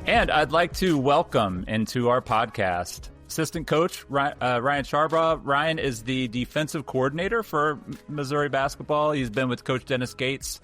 And I'd like to welcome into our podcast assistant coach Ryan Sharbaugh. Ryan is the defensive coordinator for Missouri Basketball. He's been with Coach Dennis Gates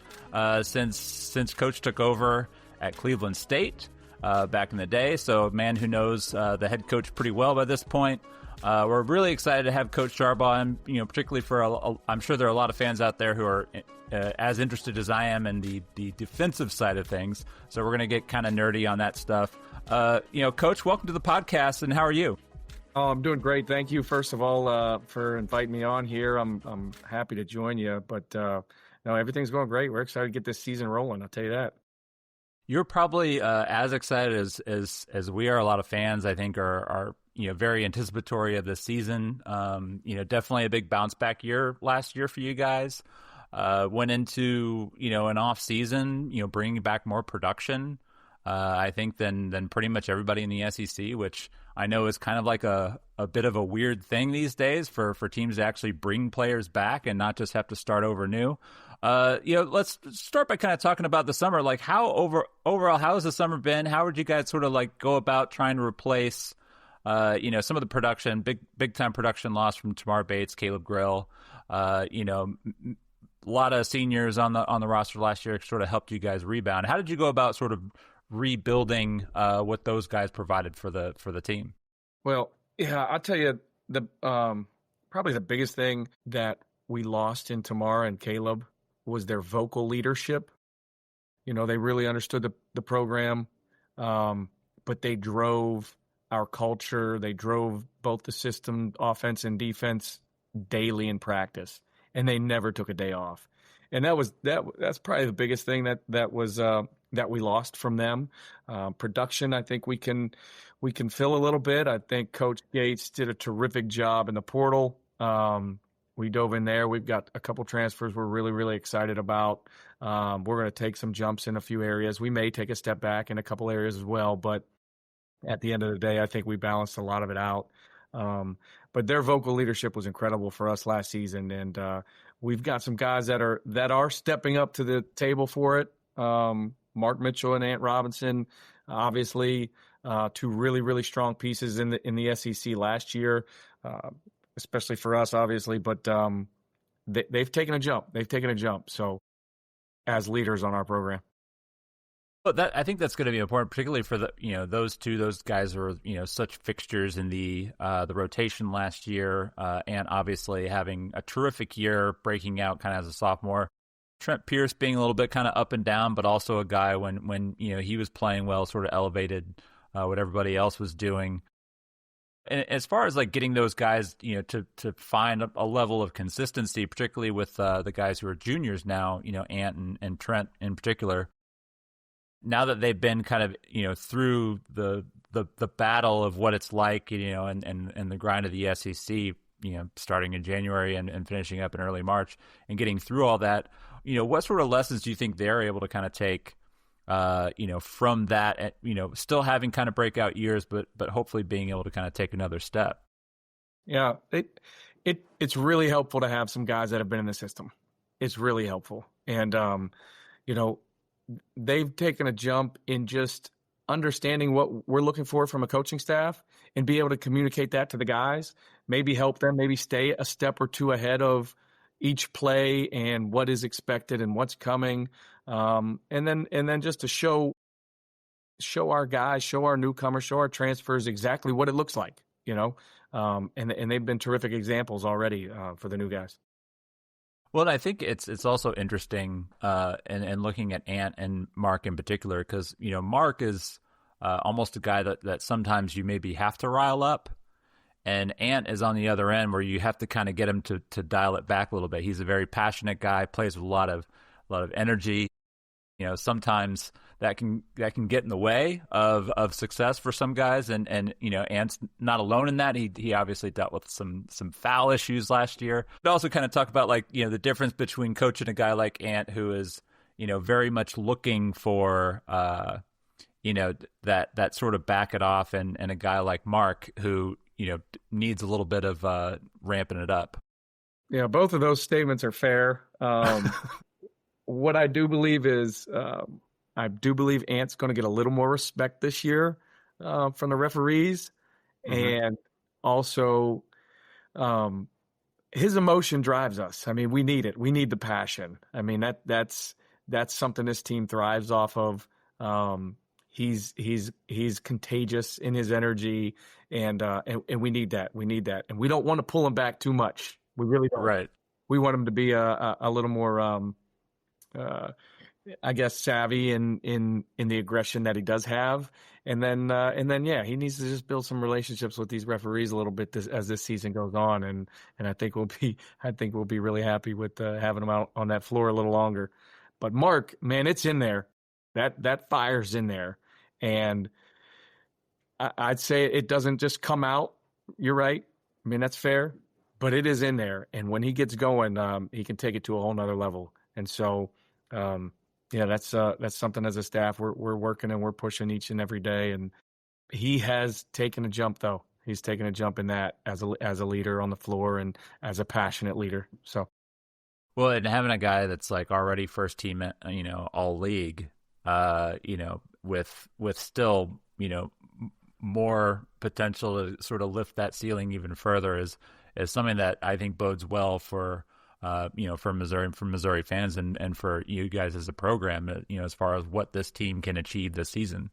since Coach took over at Cleveland State back in the day. So a man who knows the head coach pretty well by this point. We're really excited to have Coach Sharbaugh, and particularly for I'm sure there are a lot of fans out there who are as interested as I am in the defensive side of things. So we're going to get kind of nerdy on that stuff. Coach, welcome to the podcast, and how are you? Oh, I'm doing great. Thank you, first of all, for inviting me on here. I'm happy to join you, but no, everything's going great. We're excited to get this season rolling. I'll tell you that. You're probably as excited as we are. A lot of fans, I think, are very anticipatory of this season. Definitely a big bounce back year last year for you guys. Went into an off season, bringing back more production. I think than pretty much everybody in the SEC, which I know is kind of like a bit of a weird thing these days for teams to actually bring players back and not just have to start over new. Let's start by kind of talking about the summer. Like, overall, how has the summer been? How would you guys sort of like go about trying to replace, some of the production, big time production loss from Tamar Bates, Caleb Grill, a lot of seniors on the roster last year sort of helped you guys rebound. How did you go about sort of rebuilding what those guys provided for the team? Well, yeah, I'll tell you probably the biggest thing that we lost in Tamar and Caleb was their vocal leadership. They really understood the program, but they drove our culture. They drove both the system, offense and defense, daily in practice, and they never took a day off. And that's probably the biggest thing that was that we lost from them. Production, I think we can fill a little bit. I think Coach Gates did a terrific job in the portal. We dove in there. We've got a couple transfers we're really, really excited about. We're going to take some jumps in a few areas. We may take a step back in a couple areas as well, but at the end of the day, I think we balanced a lot of it out. But their vocal leadership was incredible for us last season, and we've got some guys that are stepping up to the table for it. Mark Mitchell and Ant Robinson, obviously, two really, really strong pieces in the SEC last year, especially for us, obviously. But they've taken a jump. So, as leaders on our program. Well, I think that's going to be important, particularly for those guys are such fixtures in the rotation last year, and obviously having a terrific year, breaking out kind of as a sophomore. Trent Pierce being a little bit kind of up and down, but also a guy when he was playing well, sort of elevated what everybody else was doing. And as far as like getting those guys, to find a level of consistency, particularly with the guys who are juniors now, Ant and Trent in particular. Now that they've been kind of through the battle of what it's like, and the grind of the SEC, starting in January and finishing up in early March, and getting through all that, what sort of lessons do you think they're able to kind of take, from that, still having kind of breakout years, but hopefully being able to kind of take another step? Yeah, it's really helpful to have some guys that have been in the system. It's really helpful, and they've taken a jump in just understanding what we're looking for from a coaching staff and be able to communicate that to the guys, maybe help them, maybe stay a step or two ahead of each play and what is expected and what's coming. And then just to show our guys, show our newcomers, show our transfers exactly what it looks like, and they've been terrific examples already for the new guys. Well, I think it's also interesting and looking at Ant and Mark in particular, because Mark is almost a guy that sometimes you maybe have to rile up, and Ant is on the other end where you have to kind of get him to dial it back a little bit. He's a very passionate guy, plays with a lot of energy. Sometimes that can get in the way of success for some guys, and Ant's not alone in that. He obviously dealt with some foul issues last year. But also kind of talk about the difference between coaching a guy like Ant, who is very much looking for that sort of back it off, and a guy like Mark who needs a little bit of ramping it up. Yeah, both of those statements are fair. What I do believe is I do believe Ant's going to get a little more respect this year from the referees, and also his emotion drives us. I mean, we need it. We need the passion. I mean, that's something this team thrives off of. He's contagious in his energy, and we need that. We need that, and we don't want to pull him back too much. We really don't. Right. We want him to be a little more, I guess, savvy in the aggression that he does have, and then yeah, he needs to just build some relationships with these referees a little bit as this season goes on, and I think we'll be really happy with having him out on that floor a little longer. But Mark, man, it's in there. That fire's in there, and I'd say it doesn't just come out. You're right. I mean, that's fair, but it is in there. And when he gets going, he can take it to a whole nother level. And so, yeah, that's something as a staff we're working and we're pushing each and every day. And he has taken a jump, though. He's taken a jump in that as a leader on the floor and as a passionate leader. So, well, and having a guy that's like already first team, all league, with still, more potential to sort of lift that ceiling even further is something that I think bodes well for Missouri fans and for you guys as a program, as far as what this team can achieve this season.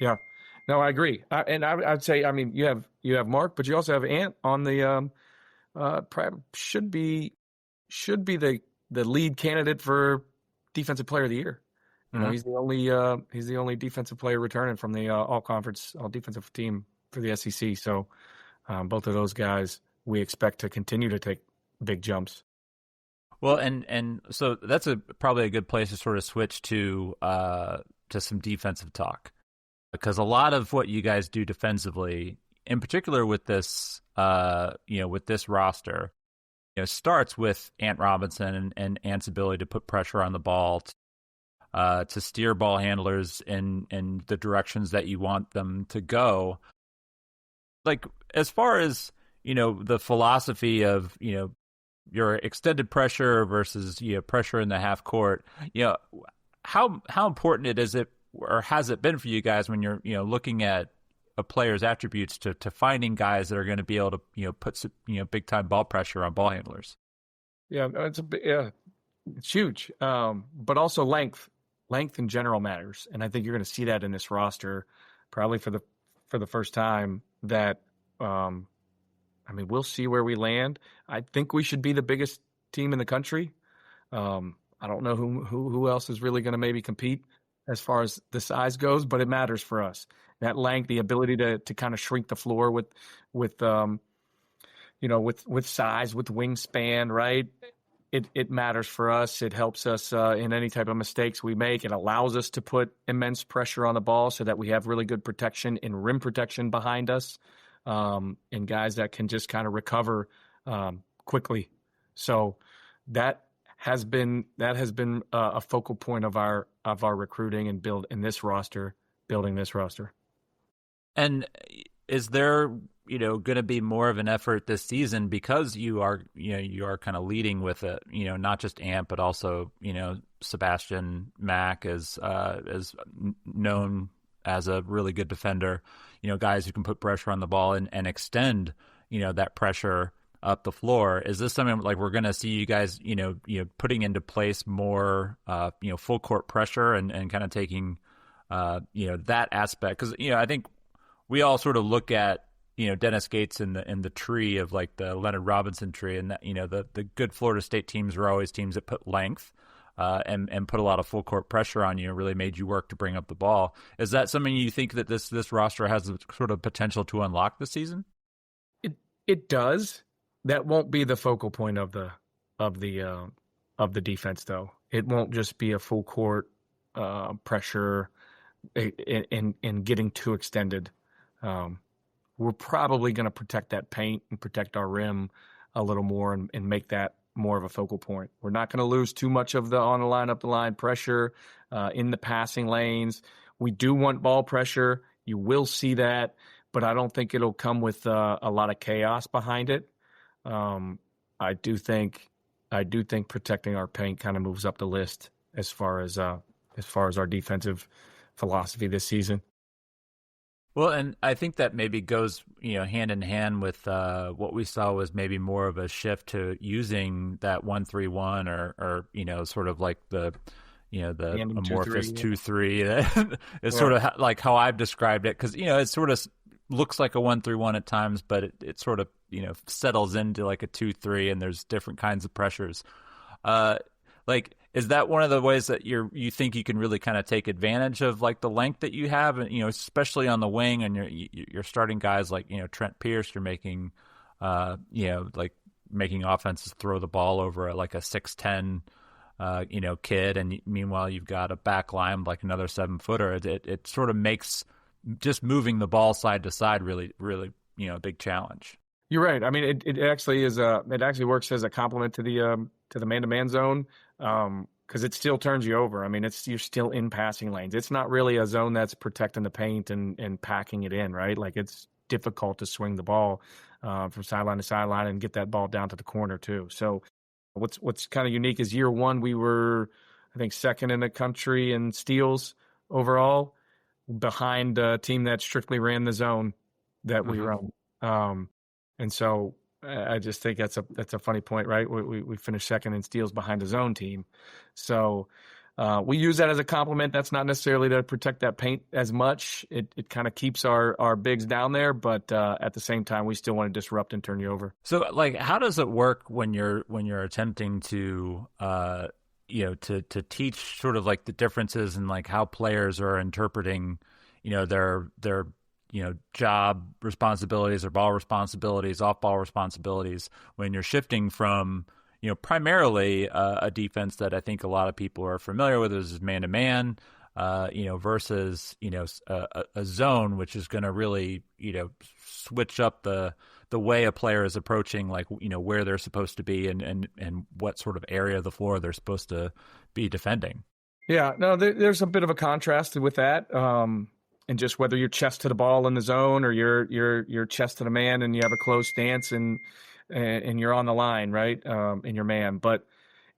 Yeah, no, I agree. And I'd say, I mean, you have Mark, but you also have Ant on the should be the lead candidate for defensive player of the year. He's the only defensive player returning from the all defensive team for the SEC. So both of those guys we expect to continue to take big jumps. Well, and so that's probably a good place to sort of switch to some defensive talk, because a lot of what you guys do defensively, in particular with this roster, starts with Ant Robinson and Ant's ability to put pressure on the ball, to steer ball handlers in the directions that you want them to go. Like, as far as, the philosophy of, your extended pressure versus, pressure in the half court, how important is it, or has it been for you guys when you're, looking at a player's attributes to finding guys that are going to be able to, put, big time ball pressure on ball handlers? Yeah, it's huge. But also length in general matters. And I think you're going to see that in this roster probably for the first time that, we'll see where we land. I think we should be the biggest team in the country. I don't know who else is really going to maybe compete as far as the size goes, but it matters for us. That length, the ability to kind of shrink the floor with size, with wingspan, right? It matters for us. It helps us in any type of mistakes we make. It allows us to put immense pressure on the ball so that we have really good protection and rim protection behind us, and guys that can just kind of recover quickly. So that has been a focal point of our recruiting and building this roster. And is there going to be more of an effort this season because you are kind of leading with it, not just Ant, but also, Sebastian Mack is known as a really good defender, guys who can put pressure on the ball and extend, that pressure up the floor. Is this something like we're going to see you guys, putting into place more, full court pressure and kind of taking, that aspect? Because, I think we all sort of look at, Dennis Gates in the tree of like the Leonard Robinson tree, and that, the good Florida State teams were always teams that put length and put a lot of full court pressure on you, really made you work to bring up the ball. Is that something you think that this roster has the sort of potential to unlock this season? It does. That won't be the focal point of the defense, though. It won't just be a full court pressure and getting too extended. We're probably going to protect that paint and protect our rim a little more and make that more of a focal point. We're not going to lose too much of the on the line, up the line pressure in the passing lanes. We do want ball pressure. You will see that, but I don't think it'll come with a lot of chaos behind it. I do think protecting our paint kind of moves up the list as far as as far as our defensive philosophy this season. Well, and I think that maybe goes, hand in hand with what we saw was maybe more of a shift to using that 1-3-1 or sort of like the Ending amorphous 2-3. 2-3. That is Yeah. sort of like how I've described it, because it sort of looks like a 1-3-1 at times, but it sort of settles into like a 2-3, and there's different kinds of pressures. Like, is that one of the ways that you think you can really kind of take advantage of like the length that you have, and especially on the wing, and you're starting guys like Trent Pierce, you're making like making offenses throw the ball over like a 6'10" kid, and meanwhile you've got a back line like another 7-footer. It sort of makes just moving the ball side to side really a big challenge. You're right. I mean, it actually is it actually works as a complement to the man-to-man zone, because it still turns you over. I mean, you're still in passing lanes. It's not really a zone that's protecting the paint and packing it in, right? Like, it's difficult to swing the ball from sideline to sideline and get that ball down to the corner too. So what's kind of unique is year one we were, I think, second in the country in steals overall, behind a team that strictly ran the zone that we run. And so I just think that's a funny point, right? We finished second in steals behind a zone team. So we use that as a compliment. That's not necessarily to protect that paint as much. It kind of keeps our bigs down there, but at the same time, we still want to disrupt and turn you over. So, like, how does it work when you're attempting to to teach sort of like the differences in like how players are interpreting their job responsibilities or ball responsibilities, off ball responsibilities, when you're shifting from primarily a defense that I think a lot of people are familiar with is man to man, versus a zone, which is going to really switch up the way a player is approaching, like where they're supposed to be and what sort of area of the floor they're supposed to be defending. Yeah, no, there's a bit of a contrast with that. And just whether you're chest to the ball in the zone or you're chest to the man and you have a closed stance and you're on the line, right? In your man, but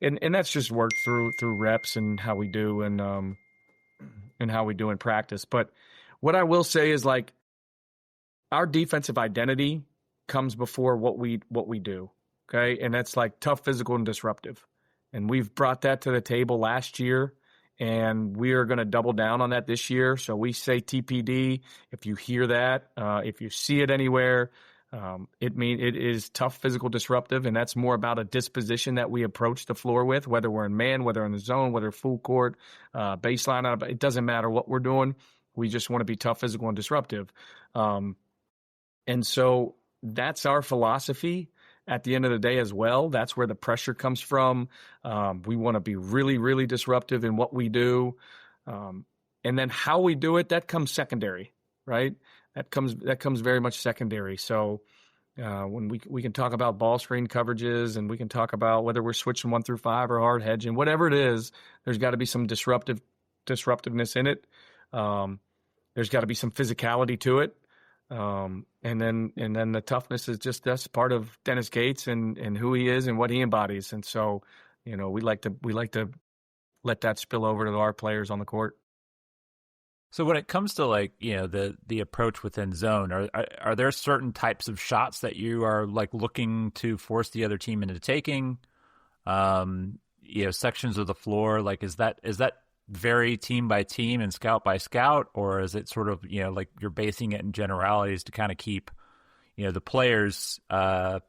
and that's just worked through reps and how we do and how we do in practice. But what I will say is, like, our defensive identity comes before what we do, okay? And that's like tough, physical, and disruptive. And we've brought that to the table last year, and we are going to double down on that this year. So we say TPD. If you hear that, if you see it anywhere, it is tough, physical, disruptive, and that's more about a disposition that we approach the floor with, whether we're in man, whether in the zone, whether full court, baseline. It doesn't matter what we're doing. We just want to be tough, physical, and disruptive. And so that's our philosophy at the end of the day as well. That's where the pressure comes from. We want to be really, really disruptive in what we do. And then how we do it, that comes secondary, right? That comes very much secondary. So when we can talk about ball screen coverages, and we can talk about whether we're switching 1 through 5 or hard hedging, whatever it is, there's got to be some disruptiveness in it. There's got to be some physicality to it. And then the toughness is just, that's part of Dennis Gates and who he is and what he embodies. And so, we like to let that spill over to our players on the court. So when it comes to, like, the approach within zone, are there certain types of shots that you are like looking to force the other team into taking? Sections of the floor, like, is that vary team by team and scout by scout, or is it sort of like you're basing it in generalities to kind of keep the players I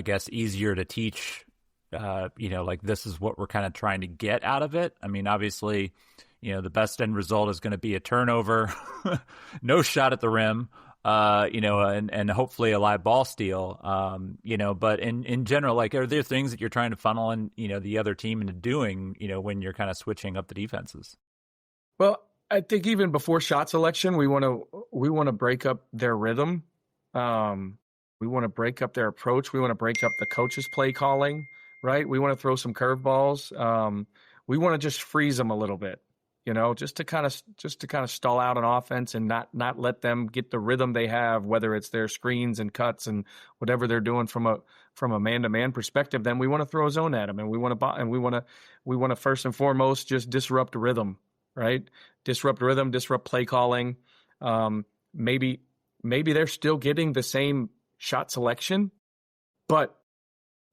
guess easier to teach, like, this is what we're kind of trying to get out of it? I mean, obviously the best end result is going to be a turnover, no shot at the rim, and hopefully a live ball steal, but in general, like, are there things that you're trying to funnel in, the other team into doing, when you're kind of switching up the defenses? Well, I think even before shot selection, we want to break up their rhythm. We want to break up their approach. We want to break up the coach's play calling, right? We want to throw some curveballs. We want to just freeze them a little bit. just to kind of stall out an offense and not let them get the rhythm they have, whether it's their screens and cuts and whatever they're doing from a man-to-man perspective. Then we want to throw a zone at them, and we want to first and foremost just disrupt rhythm, right? Disrupt rhythm, disrupt play calling. Maybe they're still getting the same shot selection, but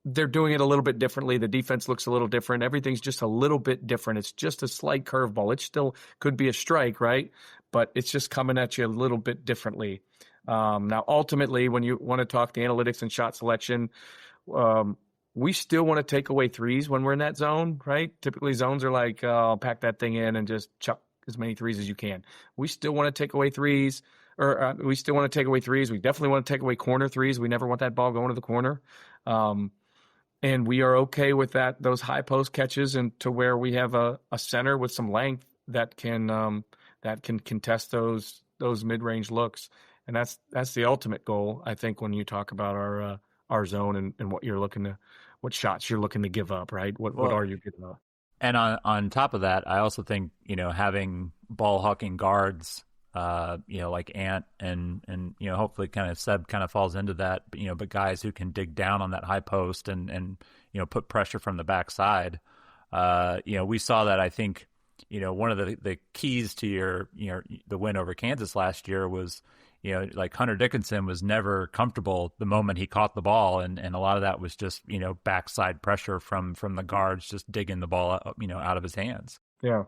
they're doing it a little bit differently. The defense looks a little different. Everything's just a little bit different. It's just a slight curveball. It still could be a strike, right? But it's just coming at you a little bit differently. Now, ultimately, when you want to talk the analytics and shot selection, we still want to take away threes when we're in that zone, right? Typically, zones are like, pack that thing in and just chuck as many threes as you can. We still want to take away threes, we still want to take away threes. We definitely want to take away corner threes. We never want that ball going to the corner. And we are okay with those high post catches, and to where we have a center with some length that can contest those mid-range looks. And that's the ultimate goal, I think, when you talk about our zone and what shots you're looking to give up, right? What are you giving up? And on top of that, I also think, having ball hawking guards, like Ant and hopefully kind of Seb kind of falls into that, but guys who can dig down on that high post and put pressure from the backside. We saw that. I think, one of the keys to the win over Kansas last year was, like Hunter Dickinson was never comfortable the moment he caught the ball. And a lot of that was just, backside pressure from the guards, just digging the ball, out of his hands. Yeah.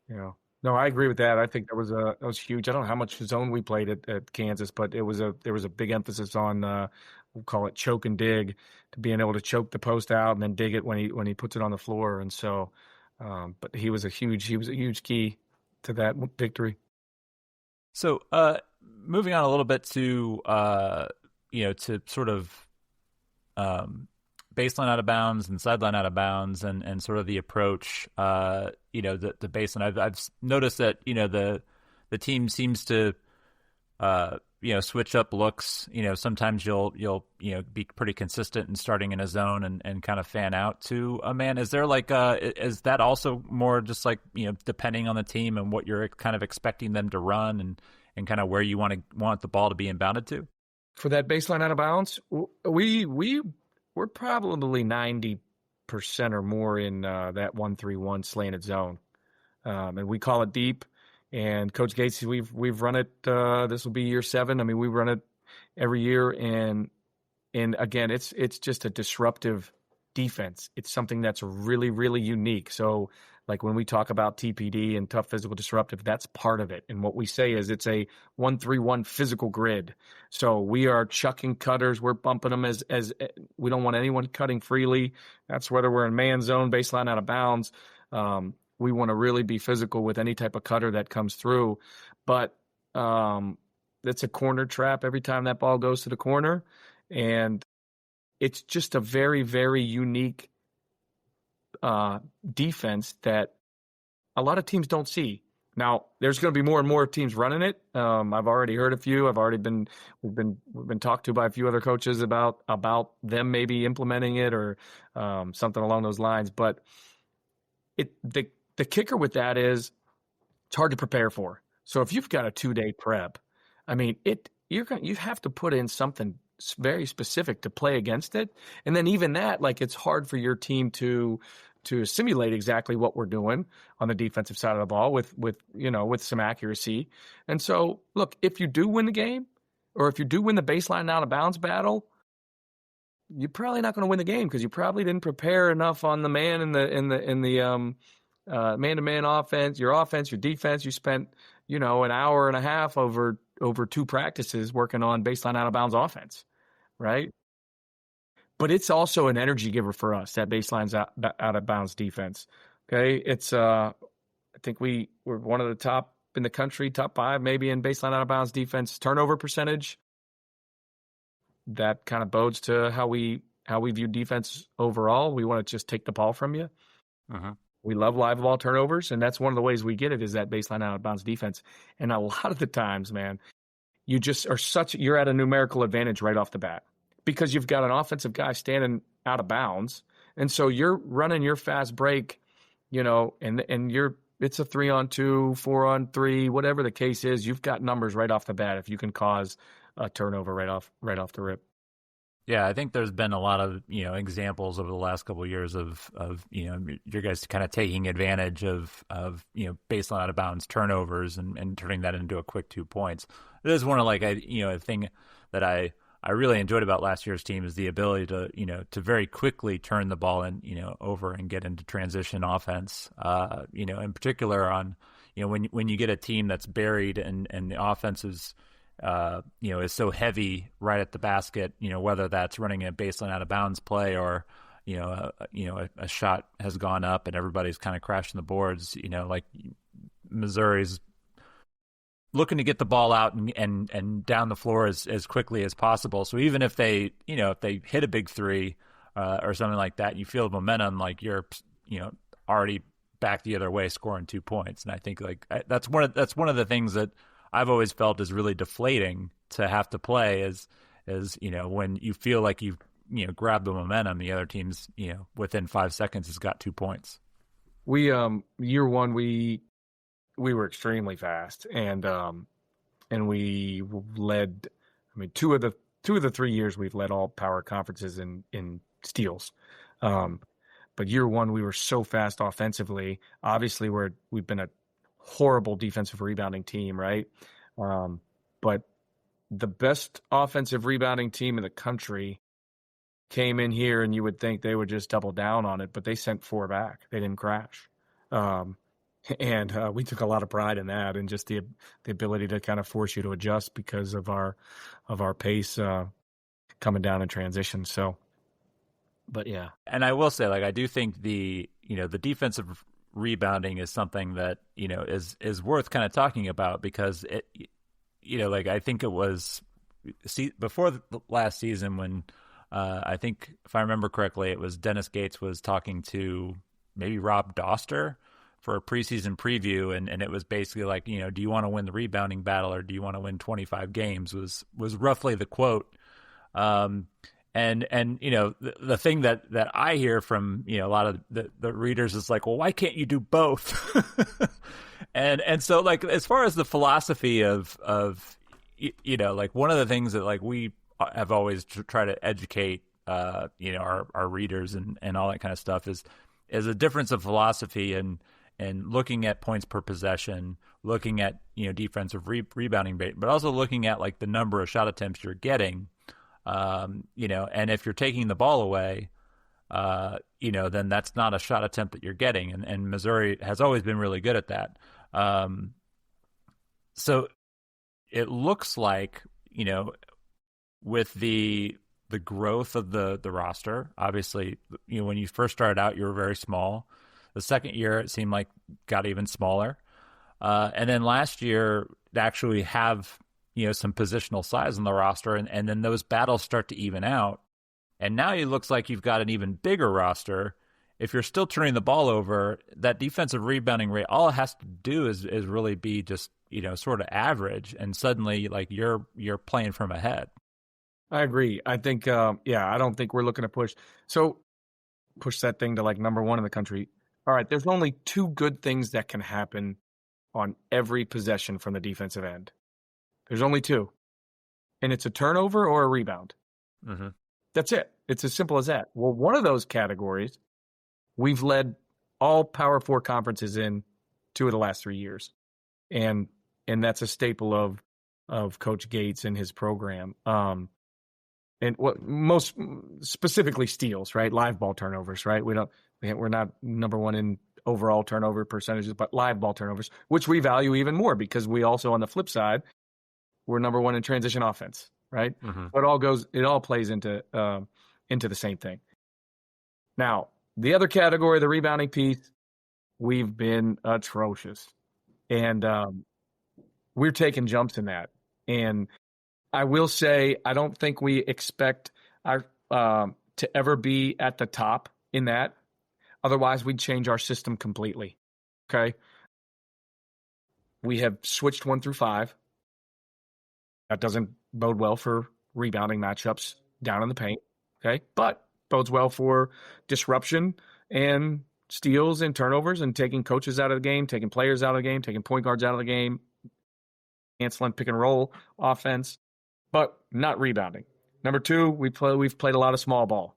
Yeah. No, I agree with that. I think that was huge. I don't know how much zone we played at Kansas, but there was a big emphasis on we'll call it choke and dig, to being able to choke the post out and then dig it when he puts it on the floor. And so, but he was a huge key to that victory. So, moving on a little bit to to sort of baseline out of bounds and sideline out of bounds, and sort of the approach, the baseline. I've noticed that, the team seems to, switch up looks. Sometimes you'll be pretty consistent in starting in a zone and kind of fan out to a man. Is there is that also more just depending on the team and what you're kind of expecting them to run and kind of where you want the ball to be inbounded to? For that baseline out of bounds, we're probably 90% or more in that 1-3-1 slanted zone, and we call it deep. And Coach Gates, we've run it. This will be year 7. I mean, we run it every year, and again, it's just a disruptive defense. It's something that's really, really unique. So, like when we talk about TPD and tough physical disruptive, that's part of it. And what we say is it's a 1-3-1 physical grid. So we are chucking cutters. We're bumping them as we don't want anyone cutting freely. That's whether we're in man zone, baseline out of bounds. We want to really be physical with any type of cutter that comes through. But it's a corner trap every time that ball goes to the corner. And it's just a very, very unique defense that a lot of teams don't see. Now, there's going to be more and more teams running it. I've already heard a few. We've been talked to by a few other coaches about them maybe implementing it or something along those lines. But the kicker with that is it's hard to prepare for. So if you've got a 2-day prep, I mean, you have to put in something very specific to play against it. And then even that, it's hard for your team to simulate exactly what we're doing on the defensive side of the ball with some accuracy. And so, look, if you do win the game, or if you do win the baseline out of bounds battle, you're probably not going to win the game because you probably didn't prepare enough on the man in the man-to-man offense, your defense. You spent an hour and a half over 2 practices working on baseline out of bounds offense, right? But it's also an energy giver for us, that baseline's out of bounds defense. Okay, it's I think we're one of the top in the country, top 5 maybe in baseline out of bounds defense turnover percentage. That kind of bodes to how we view defense overall. We want to just take the ball from you. Uh-huh. We love live ball turnovers, and that's one of the ways we get it is that baseline out of bounds defense. And a lot of the times, man, you just you're at a numerical advantage right off the bat because you've got an offensive guy standing out of bounds. And so you're running your fast break, and it's a 3-on-2, 4-on-3, whatever the case is, you've got numbers right off the bat if you can cause a turnover right off the rip. Yeah, I think there's been a lot of, examples over the last couple of years of, your guys kind of taking advantage of, baseline out of bounds turnovers and turning that into a quick 2 points. It is one of a thing that I really enjoyed about last year's team is the ability to, to very quickly turn the ball over and get into transition offense. In particular on, when you get a team that's buried and the offense is so heavy right at the basket, whether that's running a baseline out of bounds play or, a shot has gone up and everybody's kind of crashing the boards, like Missouri's looking to get the ball out and down the floor as quickly as possible. So even if they hit a big three or something like that, you feel the momentum, like you're, already back the other way scoring 2 points. And I think that's one of the things that I've always felt is really deflating to have to play is when you feel like you've grabbed the momentum, the other team's within 5 seconds has got 2 points. We year one we were extremely fast and we led. I mean, two of the 3 years we've led all power conferences in steals. But year one we were so fast offensively. Obviously we've been a horrible defensive rebounding team, right? But the best offensive rebounding team in the country came in here, and you would think they would just double down on it, but they sent 4 back. They didn't crash. And we took a lot of pride in that, and just the ability to kind of force you to adjust because of our pace coming down in transition. So, but yeah. And I will say, I do think the defensive rebounding is something that is worth kind of talking about because it, I think it was before the last season when I think if I remember correctly, it was Dennis Gates was talking to maybe Rob Doster for a preseason preview, and it was basically like, do you want to win the rebounding battle or do you want to win 25 games was roughly the quote. And the thing that I hear from a lot of the readers is like, well, why can't you do both? and so as far as the philosophy of one of the things that we have always tried to educate our readers and all that kind of stuff is a difference of philosophy and looking at points per possession, looking at defensive rebounding rate, but also looking at the number of shot attempts you're getting. And if you're taking the ball away, then that's not a shot attempt that you're getting. And Missouri has always been really good at that. So it looks like, with the growth of the roster, obviously, when you first started out, you were very small. The second year, it seemed like got even smaller. And then last year, to actually have some positional size on the roster, and then those battles start to even out. And now it looks like you've got an even bigger roster. If you're still turning the ball over, that defensive rebounding rate, all it has to do is really be just sort of average, and suddenly you're playing from ahead. I agree. I think I don't think we're looking to push that thing to number one in the country. All right, there's only 2 good things that can happen on every possession from the defensive end. There's only 2. And it's a turnover or a rebound. Mm-hmm. That's it. It's as simple as that. Well, one of those categories, we've led all Power 4 conferences in 2 of the last 3 years. And that's a staple of Coach Gates and his program. And what most specifically steals, right? Live ball turnovers, right? We're not number one in overall turnover percentages, but live ball turnovers, which we value even more because we also, on the flip side, we're number one in transition offense, right? Mm-hmm. It all plays into the same thing. Now, the other category, the rebounding piece, we've been atrocious, and we're taking jumps in that. And I will say, I don't think we expect our to ever be at the top in that. Otherwise, we'd change our system completely. Okay. We have switched 1 through 5. That doesn't bode well for rebounding matchups down in the paint. Okay. But bodes well for disruption and steals and turnovers and taking coaches out of the game, taking players out of the game, taking point guards out of the game, canceling pick and roll offense, but not rebounding. Number two, we've played a lot of small ball.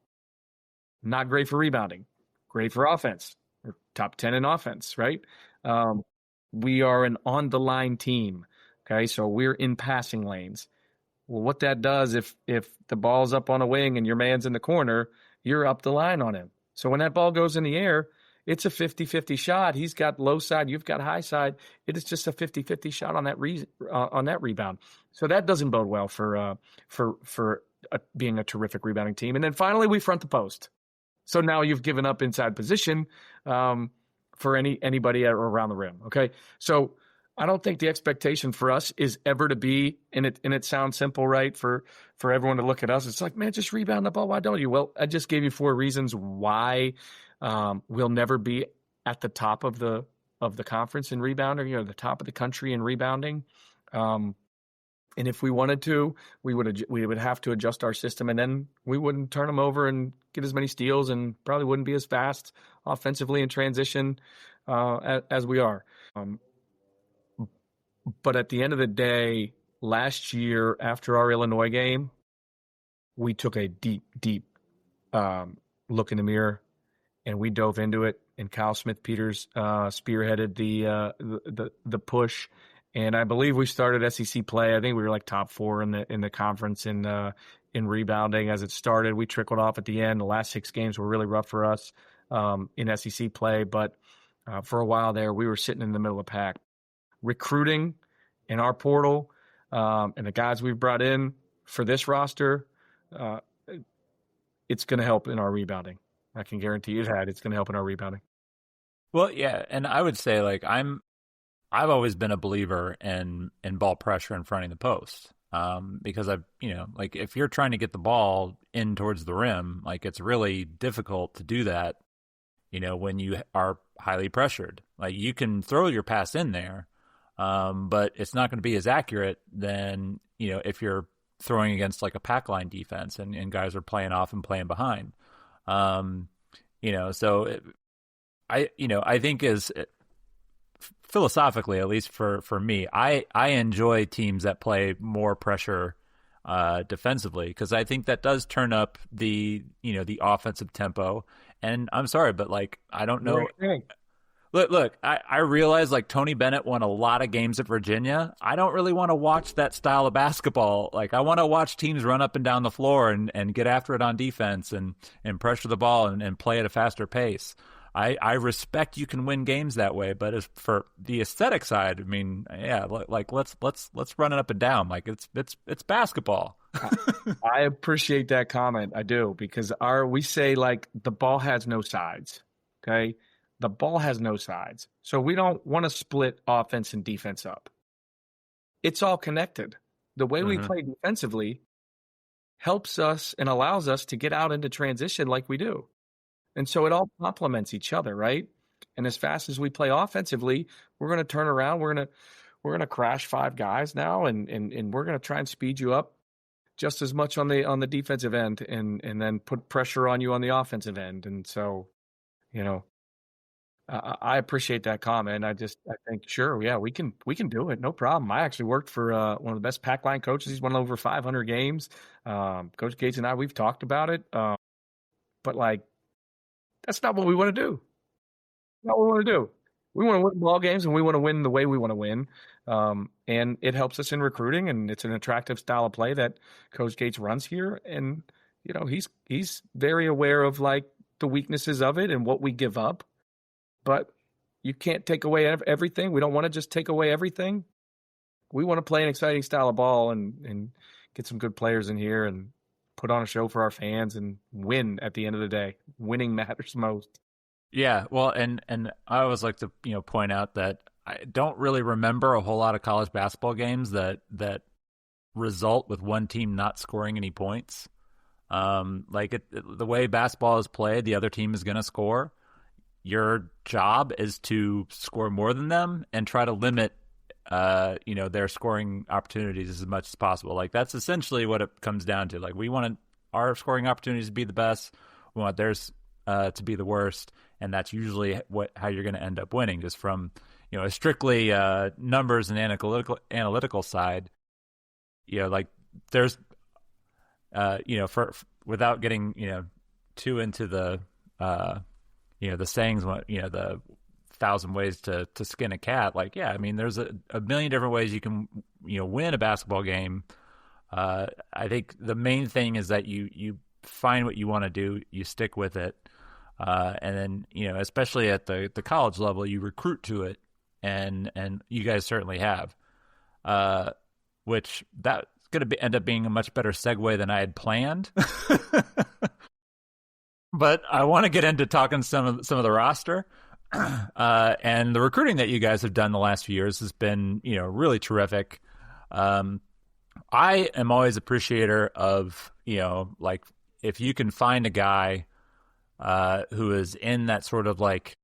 Not great for rebounding, great for offense. We're top 10 in offense, right? We are an on-the-line team, okay? So we're in passing lanes. Well, what that does, if the ball's up on a wing and your man's in the corner, you're up the line on him. So when that ball goes in the air, it's a 50-50 shot. He's got low side, you've got high side. It is just a 50-50 shot on that rebound. So that doesn't bode well for being a terrific rebounding team. And then finally, we front the post. So now you've given up inside position for anybody around the rim. Okay, so I don't think the expectation for us is ever to be, and it sounds simple, right? For everyone to look at us, it's like, man, just rebound the ball. Why don't you? Well, I just gave you 4 reasons why we'll never be at the top of the conference in rebounding, the top of the country in rebounding. And if we wanted to, we would have to adjust our system, and then we wouldn't turn them over and get as many steals, and probably wouldn't be as fast offensively in transition as we are. But at the end of the day, last year after our Illinois game, we took a deep look in the mirror, and we dove into it. And Kyle Smith-Peters spearheaded the push. And I believe we started SEC play. I think we were like top 4 in the conference in rebounding as it started. We trickled off at the end. The last 6 games were really rough for us in SEC play, but for a while there, we were sitting in the middle of the pack. Recruiting in our portal and the guys we've brought in for this roster, it's going to help in our rebounding. I can guarantee you that it's going to help in our rebounding. Well, yeah, and I would say I've always been a believer in ball pressure in front of the post because if you're trying to get the ball in towards the rim, it's really difficult to do that, when you are highly pressured. You can throw your pass in there, but it's not going to be as accurate than, if you're throwing against a pack line defense and guys are playing off and playing behind. So I think philosophically, at least for me, I enjoy teams that play more pressure defensively, because I think that does turn up the offensive tempo. And I'm sorry, but I don't know. Look, I realize Tony Bennett won a lot of games at Virginia. I don't really want to watch that style of basketball. I want to watch teams run up and down the floor and get after it on defense and pressure the ball and play at a faster pace. I respect you can win games that way, but as for the aesthetic side, I mean, yeah, let's run it up and down. It's basketball. I appreciate that comment. I do, because we say the ball has no sides. Okay, the ball has no sides, so we don't want to split offense and defense up. It's all connected. The way we play defensively helps us and allows us to get out into transition like we do. And so it all complements each other, right? And as fast as we play offensively, we're going to turn around. We're going to crash 5 guys now, and we're going to try and speed you up just as much on the defensive end, and then put pressure on you on the offensive end. And so, I appreciate that comment. I think, sure, yeah, we can do it, no problem. I actually worked for one of the best pack line coaches. He's won over 500 games. Coach Gates and I, we've talked about it, but that's not what we want to do. Not what we want to do. We want to win ball games, and we want to win the way we want to win. And it helps us in recruiting, and it's an attractive style of play that Coach Gates runs here. And he's very aware of the weaknesses of it and what we give up. But you can't take away everything. We don't want to just take away everything. We want to play an exciting style of ball and get some good players in here and put on a show for our fans and win at the end of the day. Winning matters most. Yeah, well, and I always like to point out that I don't really remember a whole lot of college basketball games that result with one team not scoring any points. The way basketball is played, the other team is going to score. Your job is to score more than them and try to limit their scoring opportunities as much as possible. That's essentially what it comes down to. We want our scoring opportunities to be the best. We want theirs to be the worst, and that's usually how you're going to end up winning, just from a strictly numbers and analytical side. Like there's for without getting too into the the sayings, the 1,000 ways to skin a cat. Like, yeah, I mean, there's a million different ways you can win a basketball game. I think the main thing is that you find what you want to do, you stick with it, and then especially at the college level, you recruit to it, and you guys certainly have, which that's going to end up being a much better segue than I had planned. But I want to get into talking some of the roster. And the recruiting that you guys have done the last few years has been, really terrific. I am always appreciator of, like if you can find a guy who is in that sort of like,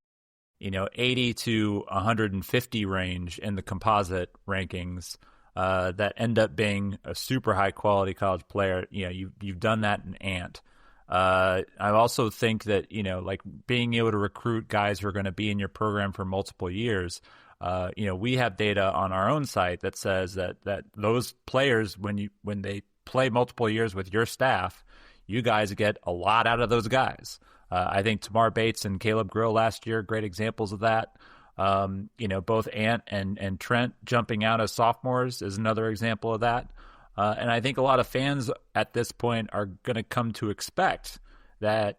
80 to 150 range in the composite rankings, that end up being a super high quality college player. You've done that in Ant. I also think that, like being able to recruit guys who are going to be in your program for multiple years. We have data on our own site that says that those players, when they play multiple years with your staff, you guys get a lot out of those guys. I think Tamar Bates and Caleb Grill last year, great examples of that. Both Ant and Trent jumping out as sophomores is another example of that. And I think a lot of fans at this point are going to come to expect that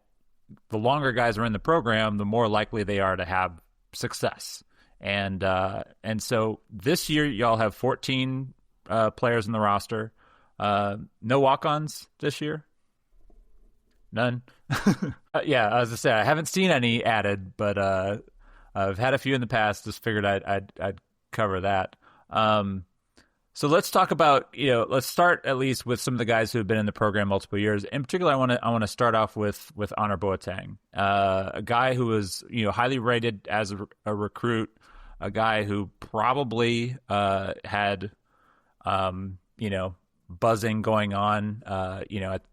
the longer guys are in the program, the more likely they are to have success. And so this year, y'all have 14 players in the roster. No walk-ons this year? None? Yeah, as I said, I haven't seen any added, but I've had a few in the past. Just figured I'd cover that. So let's talk about, let's start at least with some of the guys who have been in the program multiple years. In particular, I want to start off with Honor Boateng, a guy who was, highly rated as a recruit, a guy who probably had, buzzing going on,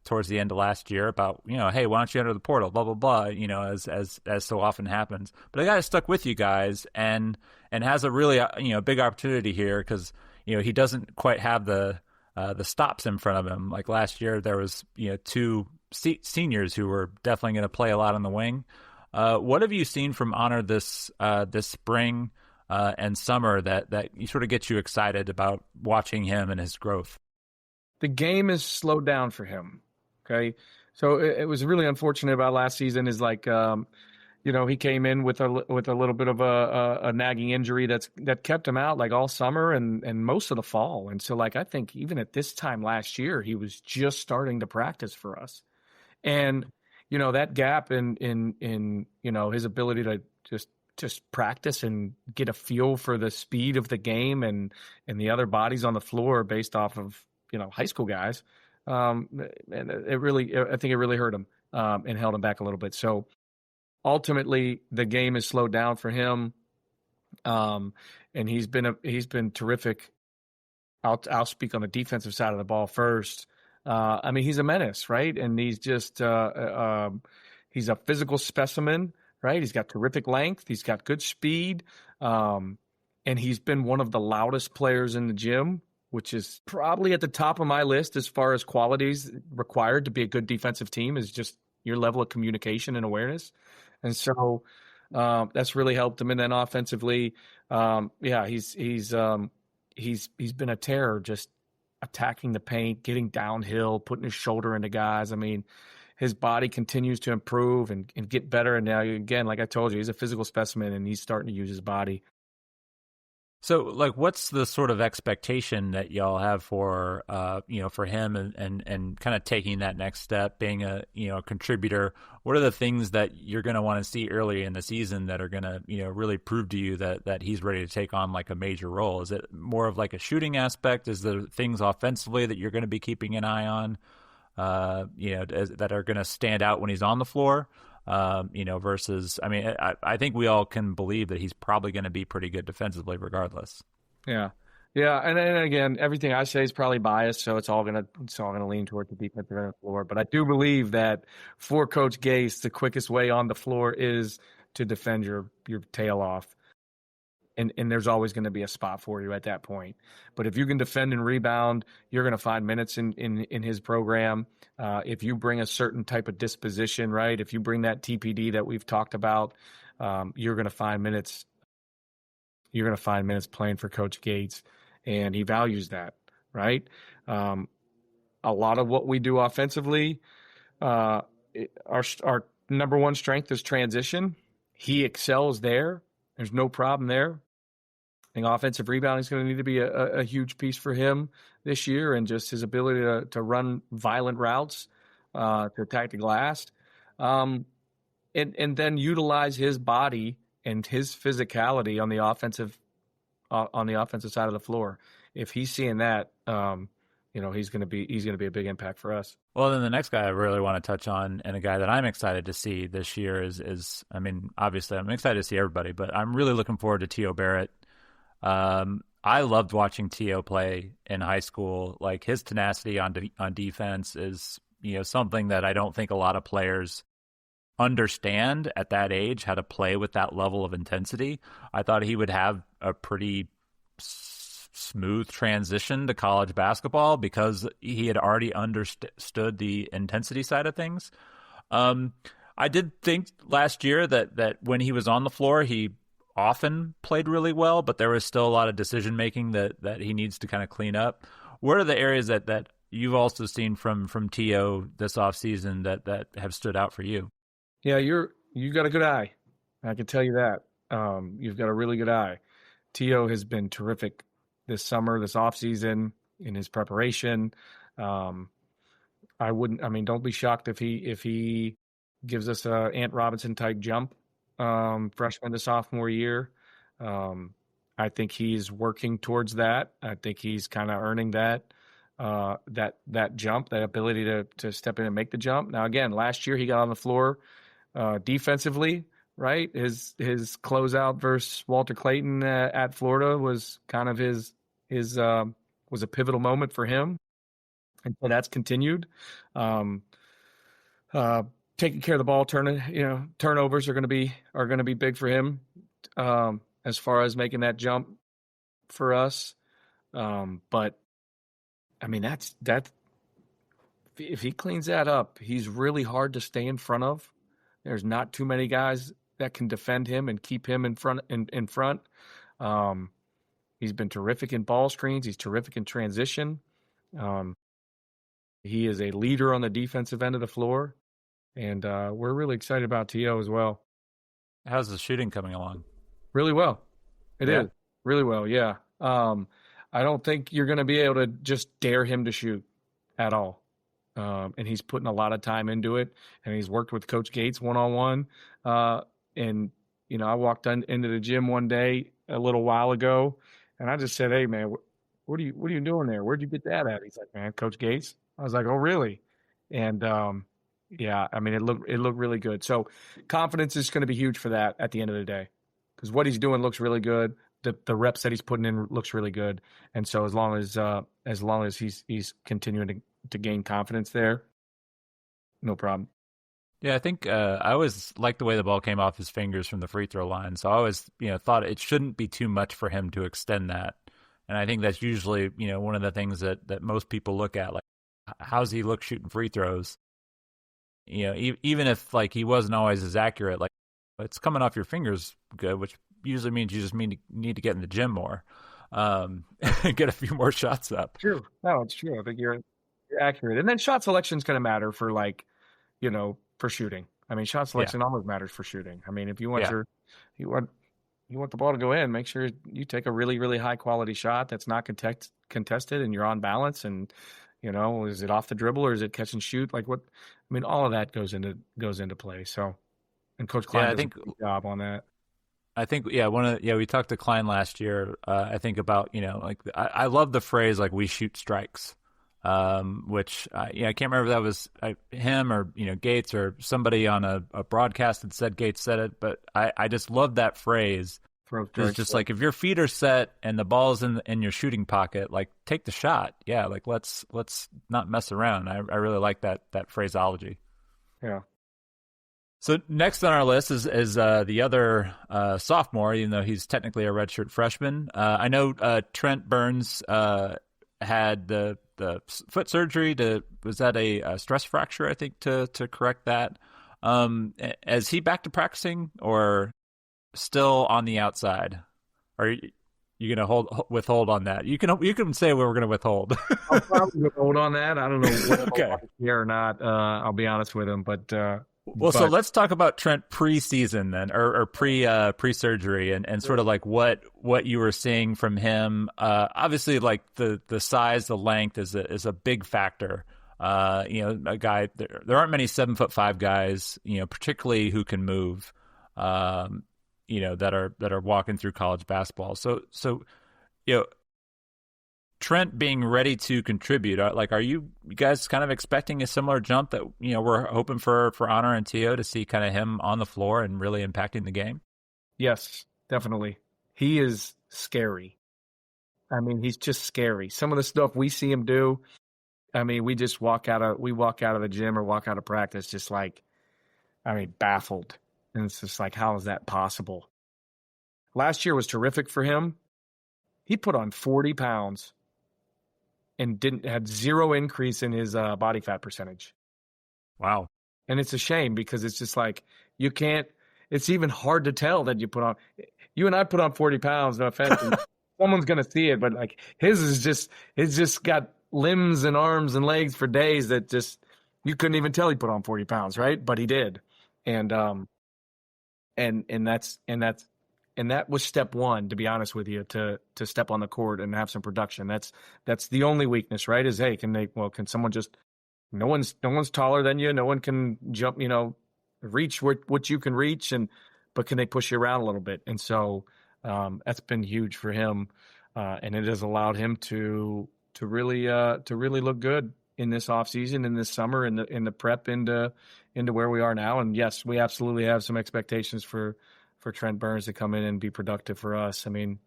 towards the end of last year about, hey, why don't you enter the portal, blah, blah, blah, as so often happens. But a guy stuck with you guys and has a really, big opportunity here because, he doesn't quite have the stops in front of him. Like last year, there was, two seniors who were definitely going to play a lot on the wing. What have you seen from Honor this spring and summer that you sort of gets you excited about watching him and his growth? The game is slowed down for him. Okay. So it was really unfortunate about last season is like, he came in with a little bit of a nagging injury that kept him out like all summer and most of the fall. And so like, I think even at this time last year, he was just starting to practice for us. And, that gap in his ability to just practice and get a feel for the speed of the game and the other bodies on the floor based off of, high school guys. And I think it really hurt him and held him back a little bit. So ultimately the game is slowed down for him. And he's been terrific. I'll speak on the defensive side of the ball first. He's a menace, right? And he's just, he's a physical specimen, right? He's got terrific length. He's got good speed. And he's been one of the loudest players in the gym, which is probably at the top of my list as far as qualities required to be a good defensive team is just your level of communication and awareness. And so that's really helped him. And then offensively, he's been a terror, just attacking the paint, getting downhill, putting his shoulder into guys. I mean, his body continues to improve and get better. And now, again, like I told you, he's a physical specimen and he's starting to use his body. So, like, what's the sort of expectation that y'all have for, for him and kind of taking that next step, being a contributor? What are the things that you're going to want to see early in the season that are going to, really prove to you that he's ready to take on like a major role? Is it more of like a shooting aspect? Is there things offensively that you're going to be keeping an eye on, that are going to stand out when he's on the floor? Versus, I think we all can believe that he's probably going to be pretty good defensively regardless. Yeah. Yeah, and again, everything I say is probably biased, so it's all gonna lean toward the defensive end of the floor. But I do believe that for Coach Gase, the quickest way on the floor is to defend your tail off. And there's always going to be a spot for you at that point. But if you can defend and rebound, you're going to find minutes in his program. If you bring a certain type of disposition, right? If you bring that TPD that we've talked about, you're going to find minutes. You're going to find minutes playing for Coach Gates, and he values that, right? A lot of what we do offensively, our number one strength is transition. He excels there. There's no problem there. I think offensive rebounding is going to need to be a huge piece for him this year, and just his ability to run violent routes, to attack the glass, and then utilize his body and his physicality on the offensive side of the floor. If he's seeing that, he's going to be a big impact for us. Well, then the next guy I really want to touch on, and a guy that I'm excited to see this year is I mean, obviously I'm excited to see everybody, but I'm really looking forward to T.O. Barrett. I loved watching T.O. play in high school. Like, his tenacity on defense is, something that I don't think a lot of players understand at that age, how to play with that level of intensity. I thought he would have a pretty smooth transition to college basketball because he had already understood the intensity side of things. I did think last year that when he was on the floor, he often played really well, but there was still a lot of decision making that he needs to kind of clean up. What are the areas that you've also seen from T.O. this offseason that have stood out for you? Yeah, you got a good eye. I can tell you that. You've got a really good eye. T.O. has been terrific this summer, this offseason, in his preparation. Don't be shocked if he gives us a Ant Robinson type jump, freshman to sophomore year. I think he's working towards that. I think he's kind of earning that jump, that ability to step in and make the jump. Now, again, last year he got on the floor defensively, right? His closeout versus Walter Clayton at Florida was kind of was a pivotal moment for him, and so that's continued. Taking care of the ball, turnovers are going to be big for him, as far as making that jump for us. But I mean, that's if he cleans that up, he's really hard to stay in front of. There's not too many guys that can defend him and keep him in front. He's been terrific in ball screens. He's terrific in transition. He is a leader on the defensive end of the floor, and we're really excited about T.O. as well. How's the shooting coming along? Really well. It is really well. Yeah. I don't think you're going to be able to just dare him to shoot at all. And he's putting a lot of time into it, and he's worked with Coach Gates one-on-one. And, I walked into the gym one day a little while ago, and I just said, "Hey, man, what are you doing there? Where'd you get that at?" He's like, "Man, Coach Gates." I was like, "Oh, really?" And, yeah, I mean, it looked really good. So confidence is going to be huge for that at the end of the day, because what he's doing looks really good. The reps that he's putting in looks really good. And so as long as he's continuing to gain confidence there, no problem. Yeah, I think I always liked the way the ball came off his fingers from the free throw line. So I always, thought it shouldn't be too much for him to extend that. And I think that's usually, one of the things that most people look at, like, how's he look shooting free throws? Even if, like, he wasn't always as accurate, like, it's coming off your fingers good, which usually means you just need to get in the gym more, get a few more shots up. True. No, it's true. I think you're accurate. And then shot selection is going to matter for, like, for shooting. I mean, shot selection always matters for shooting. I mean, if you want you want the ball to go in, make sure you take a really, really high quality shot that's not contested and you're on balance. And, is it off the dribble or is it catch and shoot? Like, what? I mean, all of that goes into play. So, and Coach Klein does a good job on that. I think, we talked to Klein last year. I think about, like, I love the phrase, like, we shoot strikes, which I can't remember if that was him or, Gates or somebody on a broadcast that said Gates said it, but I just love that phrase. It's just like, if your feet are set and the ball's in your shooting pocket, like, take the shot. Yeah, like, let's not mess around. I really like that phraseology. Yeah. So next on our list is the other sophomore, even though he's technically a redshirt freshman. I know Trent Burns had the foot surgery. Was that a stress fracture, I think, to correct that? Is he back to practicing or still on the outside? Are you going to withhold on that? You can say we're going to withhold. I'll probably withhold on that. I don't know whether okay. here or not. I'll be honest with him, but so let's talk about Trent pre-season then, or pre-surgery, and sort of like what you were seeing from him. Obviously, like the size, the length is a big factor. A guy, there aren't many 7'5" guys, particularly who can move, that are walking through college basketball. So Trent being ready to contribute, are you guys kind of expecting a similar jump that we're hoping for Honor and Tio to see kind of him on the floor and really impacting the game? Yes, definitely. He is scary. I mean, he's just scary. Some of the stuff we see him do, I mean, we walk out of the gym or walk out of practice just like, I mean, baffled. And it's just like, how is that possible? Last year was terrific for him. He put on 40 pounds and had zero increase in his body fat percentage. Wow. And it's a shame because it's just like, you can't, it's even hard to tell that you and I put on 40 pounds, no offense. Someone's going to see it, but like it's just got limbs and arms and legs for days that just, you couldn't even tell he put on 40 pounds, right? But he did. And that was step one, to be honest with you, to step on the court and have some production. That's the only weakness, right? Is, hey, can someone just, no one's taller than you. No one can jump, reach what you can reach, but can they push you around a little bit? And so that's been huge for him. And it has allowed him to really look good in this offseason, in this summer, in the prep into where we are now. And yes, we absolutely have some expectations for Trent Burns to come in and be productive for us. I mean,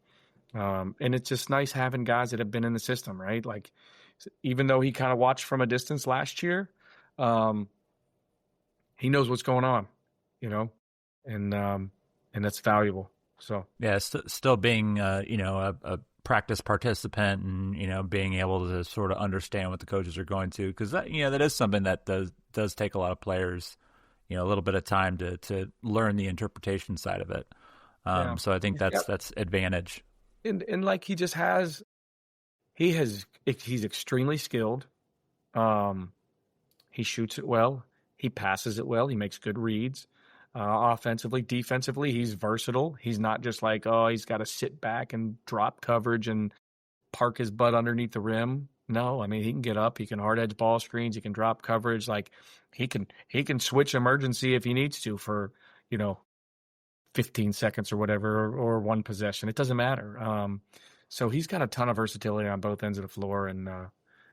and it's just nice having guys that have been in the system, right? Like, even though he kind of watched from a distance last year, he knows what's going on, and that's valuable. So yeah, still being a practice participant and being able to sort of understand what the coaches are going to, because that is something that does take a lot of players a little bit of time to learn the interpretation side of it. So I think that's advantage. And like he's extremely skilled. He shoots it well. He passes it well. He makes good reads. Offensively, defensively, he's versatile. He's not just like, he's got to sit back and drop coverage and park his butt underneath the rim. No, I mean, he can get up. He can hard edge ball screens. He can drop coverage. Like he can switch emergency if he needs to for 15 seconds or whatever, or one possession. It doesn't matter. So he's got a ton of versatility on both ends of the floor, and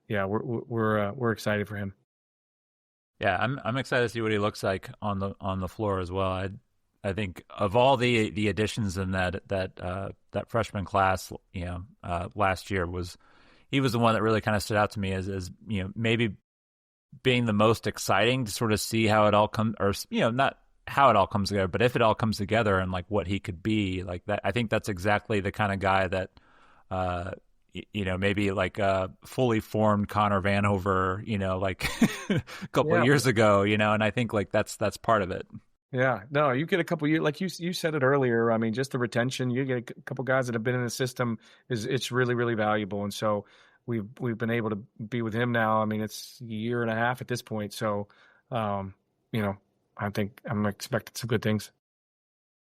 we're excited for him. Yeah, I'm excited to see what he looks like on the floor as well. I think of all the additions in that freshman class, last year he was the one that really kind of stood out to me as maybe being the most exciting to sort of see how it all comes, or not how it all comes together, but if it all comes together and like what he could be like that. I think that's exactly the kind of guy that maybe like a fully formed Connor Vanover, like a couple of years ago, and I think like that's part of it. Yeah, no, you get a couple years, like you said it earlier. I mean, just the retention, you get a couple guys that have been in the system it's really, really valuable. And so we've been able to be with him now. I mean, it's a year and a half at this point. So, I think I'm expecting some good things.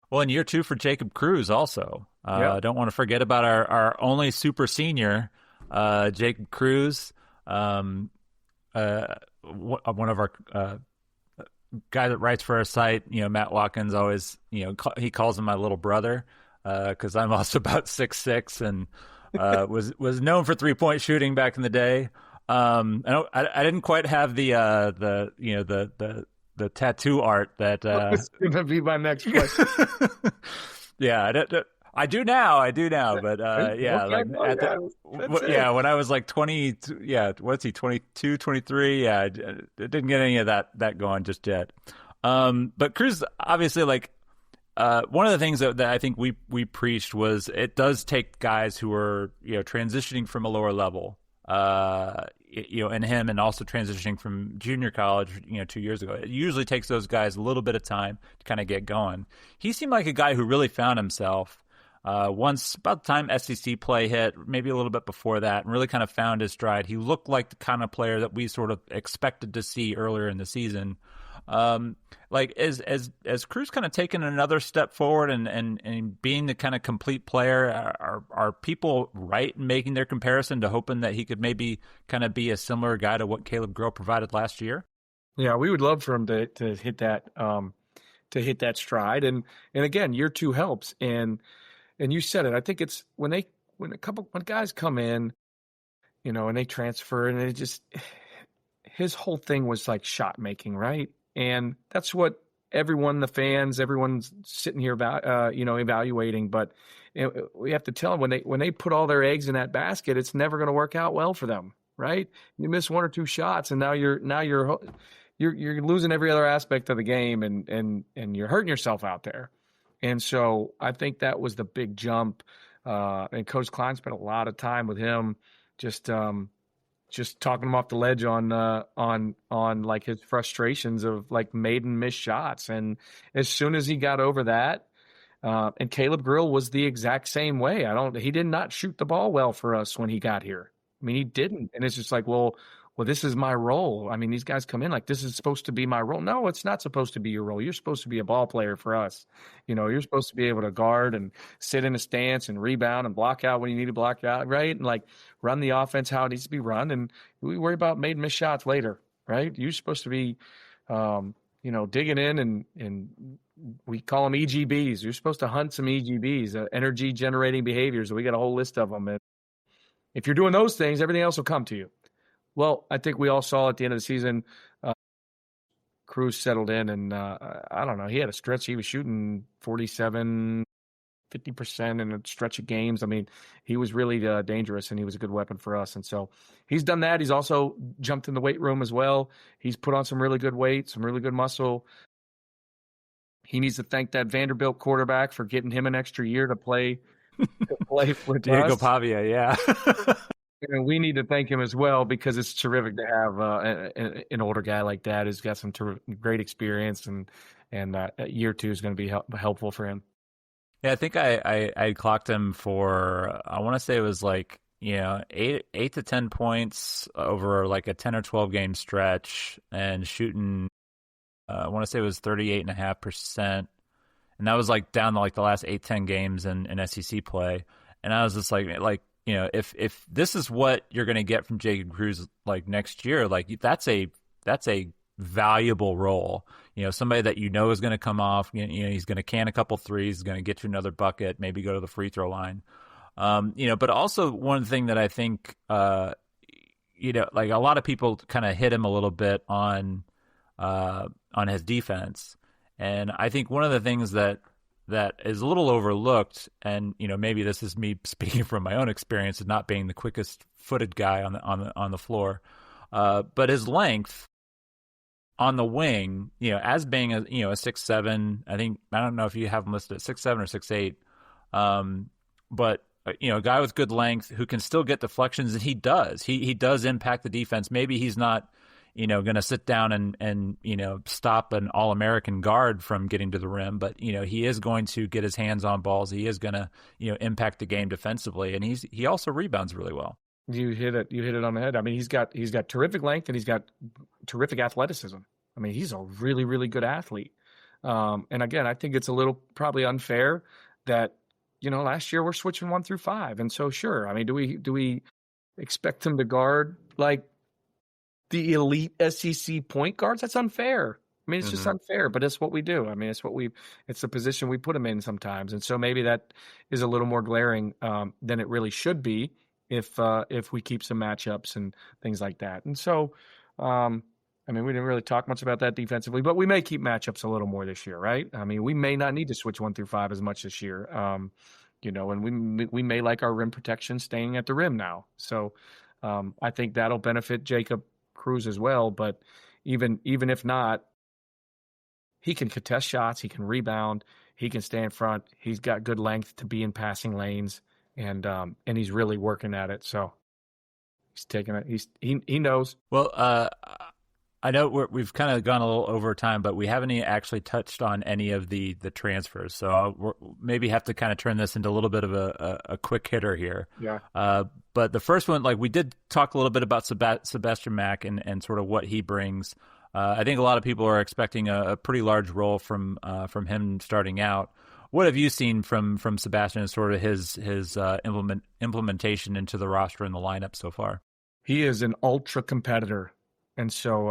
Well, in year two for Jacob Cruz also. I don't want to forget about our only super senior, Jacob Cruz, one of our guy that writes for our site. Matt Watkins always, he calls him my little brother because I'm also about 6'6" and was known for 3-point shooting back in the day. I didn't quite have the tattoo art that that's gonna be my next question. Yeah, I do now, but yeah, Okay, like well, at the yeah, that's it. yeah, when I was like 20, yeah, what's he, 22, 23? Yeah, I didn't get any of that going just yet. But Cruz obviously like one of the things that I think we preached was it does take guys who are transitioning from a lower level, and him, and also transitioning from junior college, 2 years ago. It usually takes those guys a little bit of time to kind of get going. He seemed like a guy who really found himself. Once about the time SEC play hit, maybe a little bit before that, and really kind of found his stride. He looked like the kind of player that we sort of expected to see earlier in the season. Like as Cruz kind of taking another step forward and being the kind of complete player, are people right in making their comparison to hoping that he could maybe kind of be a similar guy to what Caleb Grill provided last year? Yeah, we would love for him to hit that stride, and again, year two helps, and you said it. I think it's when guys come in, and they transfer, and it just his whole thing was like shot making, right? And that's what everyone, the fans, everyone's sitting here about, evaluating. But we have to tell them when they put all their eggs in that basket, it's never going to work out well for them, right? You miss one or two shots, and now you're losing every other aspect of the game, and you're hurting yourself out there. And so I think that was the big jump. And Coach Klein spent a lot of time with him, just talking him off the ledge on like his frustrations of like made and missed shots. And as soon as he got over that, and Caleb Grill was the exact same way. He did not shoot the ball well for us when he got here. I mean, he didn't. And it's just like, well, this is my role. I mean, these guys come in like this is supposed to be my role. No, it's not supposed to be your role. You're supposed to be a ball player for us. You're supposed to be able to guard and sit in a stance and rebound and block out when you need to block out, right? And like run the offense how it needs to be run. And we worry about made and missed shots later, right? You're supposed to be, digging in and we call them EGBs. You're supposed to hunt some EGBs, energy generating behaviors. We got a whole list of them. And if you're doing those things, everything else will come to you. Well, I think we all saw at the end of the season, Cruz settled in, and I don't know. He had a stretch. He was shooting 47, 50% in a stretch of games. I mean, he was really dangerous, and he was a good weapon for us. And so he's done that. He's also jumped in the weight room as well. He's put on some really good weight, some really good muscle. He needs to thank that Vanderbilt quarterback for getting him an extra year to play with Diego us. Pavia, yeah. And we need to thank him as well because it's terrific to have an older guy like that who's got some great experience, and year two is going to be helpful for him. Yeah, I think I clocked him for, I want to say it was like, 8 to 10 points over like a 10 or 12 game stretch, and shooting, I want to say it was 38.5%. And that was like down to like the last 8, 10 games in SEC play. And I was just like, if this is what you're going to get from Jacob Cruz like next year, like that's a valuable role. Somebody that is going to come off. He's going to can a couple threes, he's going to get you another bucket, maybe go to the free throw line. But also one thing that I think, like a lot of people kind of hit him a little bit on his defense, and I think one of the things that is a little overlooked, and maybe this is me speaking from my own experience of not being the quickest footed guy on the floor, but his length on the wing, as being a 6'7", I don't know if you have him listed at 6'7" or 6'8", but a guy with good length who can still get deflections, and he does. He does impact the defense. Maybe he's not going to sit down and stop an All-American guard from getting to the rim, but he is going to get his hands on balls. He is going to impact the game defensively, and he also rebounds really well. You hit it on the head. I mean, he's got terrific length, and he's got terrific athleticism. I mean, he's a really, really good athlete. And again, I think it's a little probably unfair that last year we're switching 1 through 5, and so sure. I mean, do we expect him to guard like the elite SEC point guards? That's unfair. I mean, it's just unfair, but it's what we do. I mean, it's the position we put him in sometimes. And so maybe that is a little more glaring than it really should be if we keep some matchups and things like that. And so, I mean, we didn't really talk much about that defensively, but we may keep matchups a little more this year, right? I mean, we may not need to switch 1 through 5 as much this year. and we may like our rim protection staying at the rim now. So I think that'll benefit Jacob Cruz as well. But even if not, he can contest shots, he can rebound, he can stay in front. He's got good length to be in passing lanes, and he's really working at it. So he's taking it. He knows. Well, I know we've kind of gone a little over time, but we haven't actually touched on any of the transfers. So I'll maybe have to kind of turn this into a little bit of a quick hitter here. Yeah. But the first one, like we did talk a little bit about Sebastian Mack and sort of what he brings. I think a lot of people are expecting a pretty large role from him starting out. What have you seen from Sebastian and sort of his implementation into the roster and the lineup so far? He is an ultra competitor. And so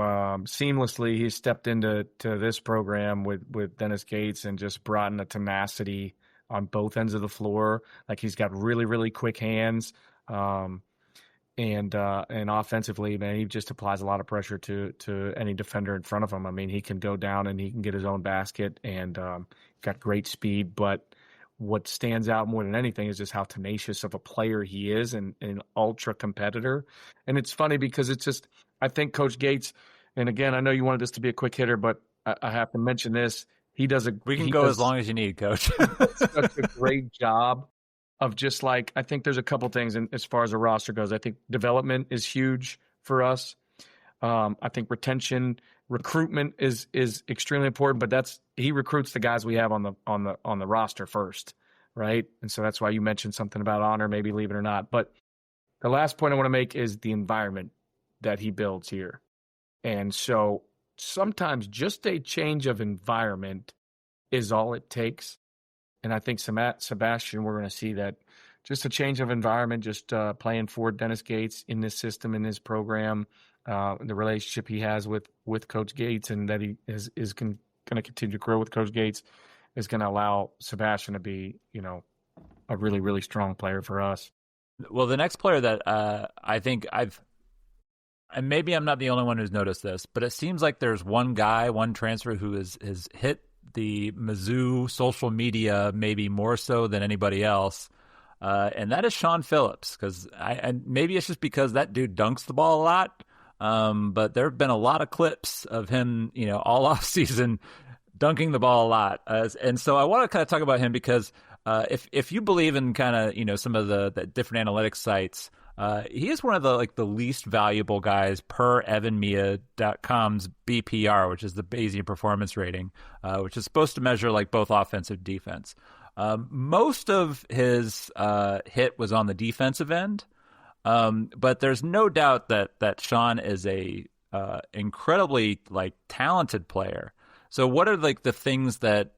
seamlessly he stepped into this program with Dennis Gates and just brought in a tenacity on both ends of the floor. Like he's got really, really quick hands. And offensively, man, he just applies a lot of pressure to any defender in front of him. I mean, he can go down and he can get his own basket and got great speed. But what stands out more than anything is just how tenacious of a player he is and an ultra competitor. And it's funny because it's just, I think Coach Gates, and again, I know you wanted this to be a quick hitter, but I have to mention this. We can go as long as you need, Coach. Such a great job of just like, I think there's a couple things as far as the roster goes. I think development is huge for us. I think recruitment is extremely important, but he recruits the guys we have on the roster first, right? And so that's why you mentioned something about honor, maybe leave it or not. But the last point I want to make is the environment that he builds here. And so sometimes just a change of environment is all it takes. And I think Sebastian, we're going to see that just a change of environment, just playing for Dennis Gates in this system, in this program, the relationship he has with Coach Gates, and that he is going to continue to grow with Coach Gates, is going to allow Sebastian to be, a really, really strong player for us. Well, the next player that I think and maybe I'm not the only one who's noticed this, but it seems like there's one transfer who has hit the Mizzou social media maybe more so than anybody else, and that is Sean Phillips. And maybe it's just because that dude dunks the ball a lot, but there have been a lot of clips of him, all off season dunking the ball a lot, and so I want to kind of talk about him because if you believe in kind of some of the different analytics sites. He is one of the least valuable guys per EvanMia.com's BPR, which is the Bayesian performance rating, which is supposed to measure both offensive defense. Most of his hit was on the defensive end, but there's no doubt that Sean is a incredibly talented player. So what are the things that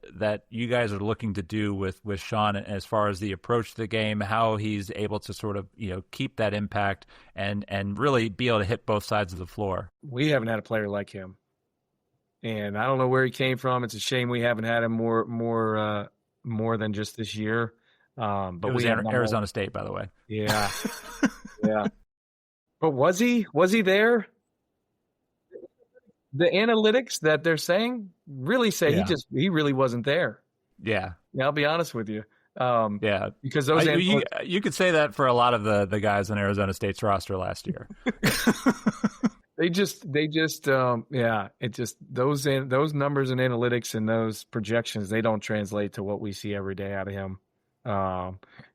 you guys are looking to do with Sean as far as the approach to the game, how he's able to sort of keep that impact and really be able to hit both sides of the floor? We haven't had a player like him, and I don't know where he came from. It's a shame we haven't had him more than just this year. But it was Arizona State, by the way. Yeah, yeah. But was he there? The analytics that they're saying really say he really wasn't there. Yeah. I'll be honest with you. Yeah, because those you could say that for a lot of the guys on Arizona State's roster last year. They just it just those numbers and analytics and those projections, they don't translate to what we see every day out of him.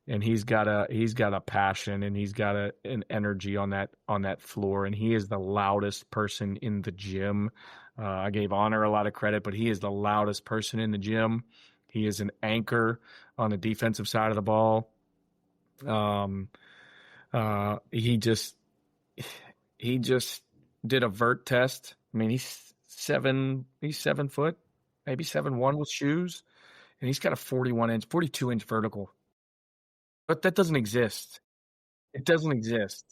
And he's got a passion, and he's got an energy on that floor, and he is the loudest person in the gym. I gave Honor a lot of credit, but he is the loudest person in the gym. He is an anchor on the defensive side of the ball. He just did a vert test. I mean, he's 7 foot, maybe 7'1" with shoes, and he's got a 42-inch vertical. But that doesn't exist. It doesn't exist.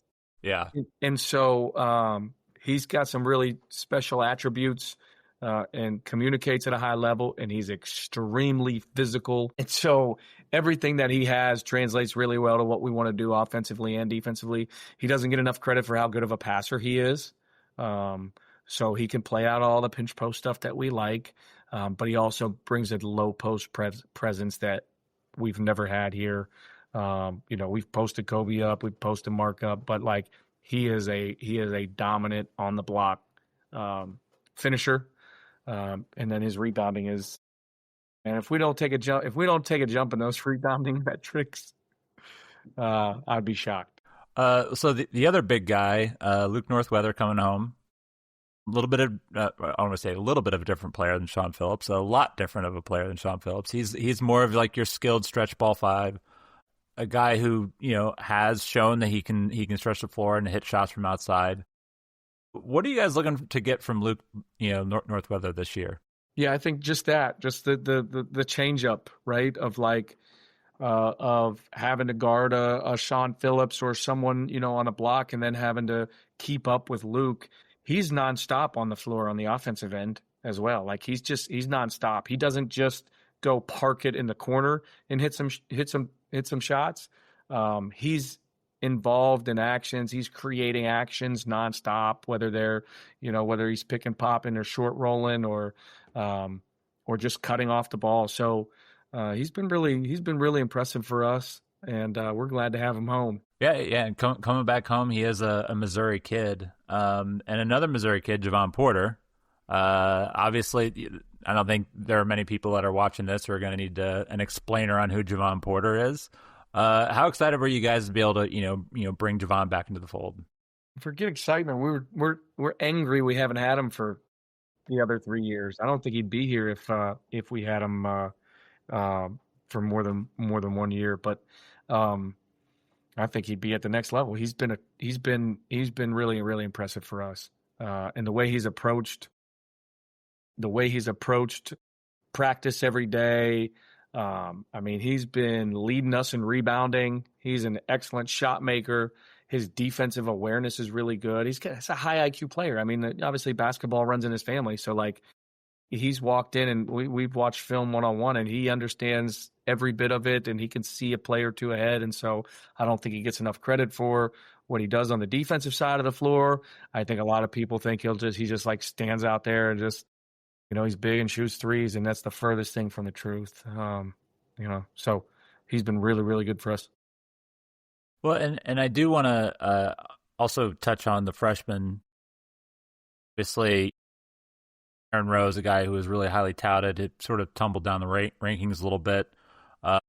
Yeah. And so he's got some really special attributes and communicates at a high level, and he's extremely physical. And so everything that he has translates really well to what we want to do offensively and defensively. He doesn't get enough credit for how good of a passer he is. So he can play out all the pinch post stuff that we like, but he also brings a low post presence that we've never had here. We've posted Kobe up, we've posted Mark up, but like he is a dominant on the block finisher, and then his rebounding is. And if we don't take a jump in those rebounding metrics, I'd be shocked. So the other big guy, Luke Northweather, coming home. A little bit of I don't want to say a little bit of a different player than Sean Phillips. A lot different of a player than Sean Phillips. He's more of like your skilled stretch ball five, a guy who has shown that he can stretch the floor and hit shots from outside. What are you guys looking to get from Luke Northweather this year? Yeah, I think just the change up, right? Of having to guard a Sean Phillips or someone, on a block and then having to keep up with Luke. He's nonstop on the floor on the offensive end as well. Like he's nonstop. He doesn't just go park it in the corner and hit some shots. He's involved in actions. He's creating actions nonstop, whether he's pick and popping or short rolling or just cutting off the ball. So he's been really impressive for us, and we're glad to have him home. Yeah, and coming back home, he is a Missouri kid, and another Missouri kid, Javon Porter. Obviously, I don't think there are many people that are watching this who are going to need an explainer on who Javon Porter is. How excited were you guys to be able to bring Javon back into the fold? Forget excitement. We're angry we haven't had him for the other 3 years. I don't think he'd be here if we had him for more than 1 year. But I think he'd be at the next level. He's been really, really impressive for us. And the way he's approached practice every day. He's been leading us in rebounding. He's an excellent shot maker. His defensive awareness is really good. He's a high IQ player. Obviously basketball runs in his family. So like he's walked in and we've watched film one-on-one and he understands every bit of it and he can see a play or two ahead. And so I don't think he gets enough credit for what he does on the defensive side of the floor. I think a lot of people think he just like stands out there and just, he's big and shoots threes, and that's the furthest thing from the truth. So he's been really, really good for us. Well, and I do want to also touch on the freshman. Obviously, Aaron Rowe is a guy who was really highly touted. It sort of tumbled down the rankings a little bit. But,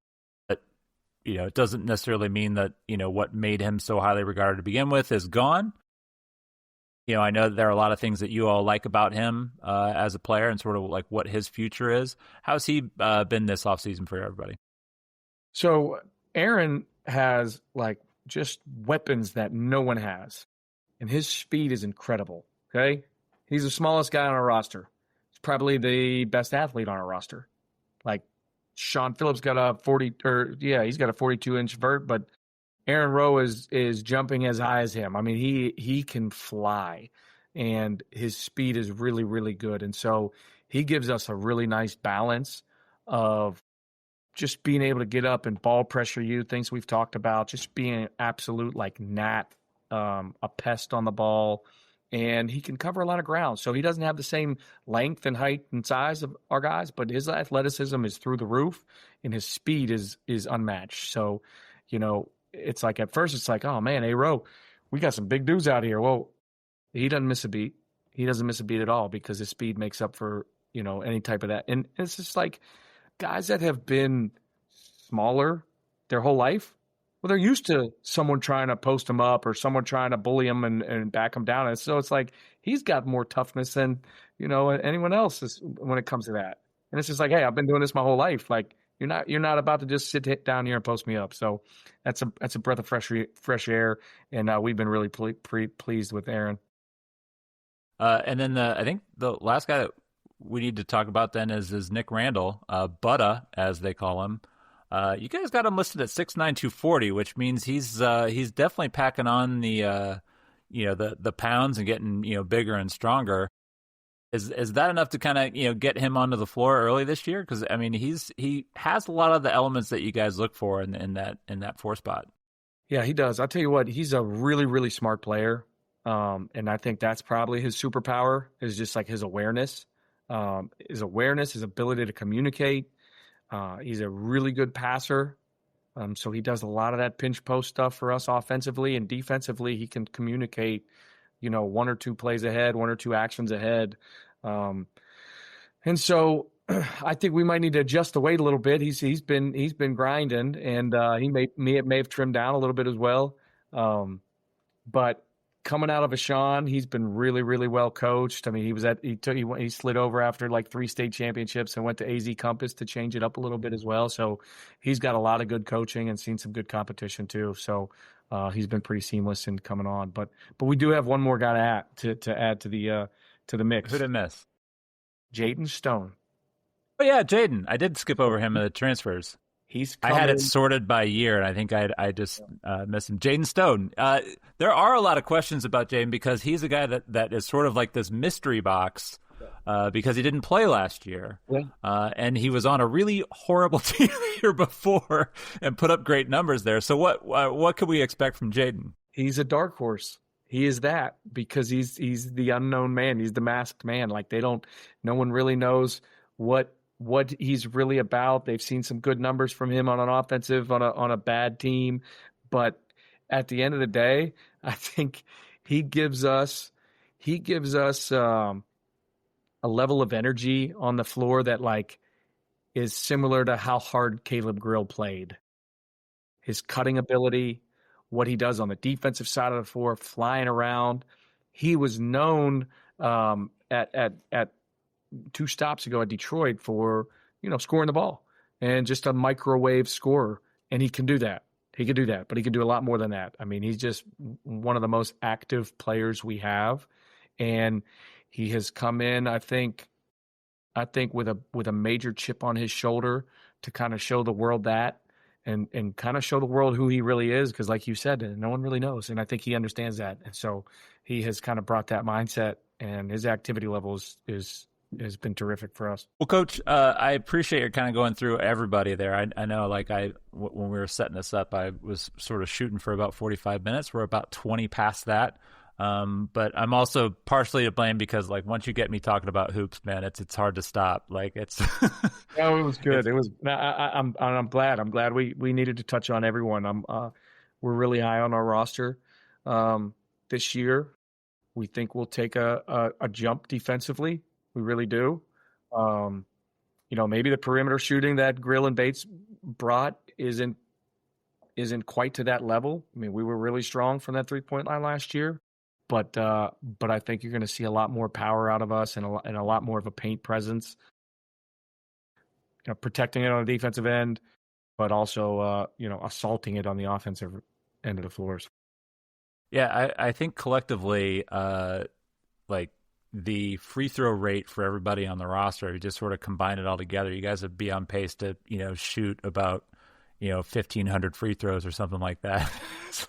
it doesn't necessarily mean that, what made him so highly regarded to begin with is gone. I know that there are a lot of things that you all like about him as a player and sort of like what his future is. How's he been this offseason for everybody? So Aaron has like just weapons that no one has, and his speed is incredible. Okay. He's the smallest guy on our roster. He's probably the best athlete on our roster. Like Sean Phillips got a 42-inch vert, but Aaron Rowe is jumping as high as him. He can fly, and his speed is really, really good. And so he gives us a really nice balance of just being able to get up and ball pressure you, things we've talked about, just being an absolute like gnat, a pest on the ball. And he can cover a lot of ground. So he doesn't have the same length and height and size of our guys, but his athleticism is through the roof, and his speed is unmatched. So, it's like at first it's like, oh man, hey Rowe, we got some big dudes out here. Well, he doesn't miss a beat. He doesn't miss a beat at all because his speed makes up for, any type of that. And it's just like guys that have been smaller their whole life. Well, they're used to someone trying to post him up or someone trying to bully him and back him down. And so it's like he's got more toughness than, anyone else when it comes to that. And it's just like, hey, I've been doing this my whole life. Like, you're not about to just sit down here and post me up. So that's a breath of fresh air, and we've been really pleased with Aaron. And then I think the last guy that we need to talk about then is Nick Randall, Butta as they call him. You guys got him listed at 6'9", 240, which means he's definitely packing on the pounds and getting bigger and stronger. Is that enough to kind of get him onto the floor early this year? Because he has a lot of the elements that you guys look for in that 4 spot. Yeah, he does. I'll tell you what, he's a really, really smart player, and I think that's probably his superpower is just like his awareness, his ability to communicate. He's a really good passer. So he does a lot of that pinch post stuff for us offensively, and defensively he can communicate, one or two plays ahead, one or two actions ahead. And so I think we might need to adjust the weight a little bit. He's been grinding, and he may have trimmed down a little bit as well. But coming out of Ashawn, he's been really, really well coached. I mean, he slid over after like 3 state championships and went to AZ Compass to change it up a little bit as well. So he's got a lot of good coaching and seen some good competition too. So he's been pretty seamless in coming on. But we do have one more guy to add to the mix. Who did I miss? Jaden Stone. Oh yeah, Jaden. I did skip over him in the transfers. I had it sorted by year, and I think I just missed him. Jaden Stone. There are a lot of questions about Jaden because he's a guy that is sort of like this mystery box because he didn't play last year. Yeah. And he was on a really horrible team the year before and put up great numbers there. So what could we expect from Jaden? He's a dark horse. He is that because he's the unknown man. He's the masked man. Like no one really knows what he's really about. They've seen some good numbers from him on an offensive on a bad team, but at the end of the day, I think he gives us a level of energy on the floor that like is similar to how hard Caleb Grill played. His cutting ability, what he does on the defensive side of the floor, flying around. He was known at 2 stops ago at Detroit for, scoring the ball and just a microwave scorer. And he can do that. But he can do a lot more than that. I mean, he's just one of the most active players we have. And he has come in, I think with a major chip on his shoulder to kind of show the world that and kind of show the world who he really is. Because like you said, no one really knows. And I think he understands that. And so he has kind of brought that mindset, and his activity levels has been terrific for us. Well, Coach, I appreciate you kind of going through everybody there. I know, when we were setting this up, I was sort of shooting for about 45 minutes. We're about 20 past that. But I'm also partially to blame because, once you get me talking about hoops, man, it's hard to stop. It's. No, it was good. It was. I'm glad. I'm glad we needed to touch on everyone. We're really high on our roster this year. We think we'll take a jump defensively. We really do. Maybe the perimeter shooting that Grill and Bates brought isn't quite to that level. I mean, we were really strong from that 3-point line last year, but I think you're going to see a lot more power out of us and a lot more of a paint presence. Protecting it on the defensive end, but also assaulting it on the offensive end of the floors. Yeah, I think collectively, the free throw rate for everybody on the roster, if you just sort of combine it all together, you guys would be on pace to, shoot about, 1,500 free throws or something like that. It's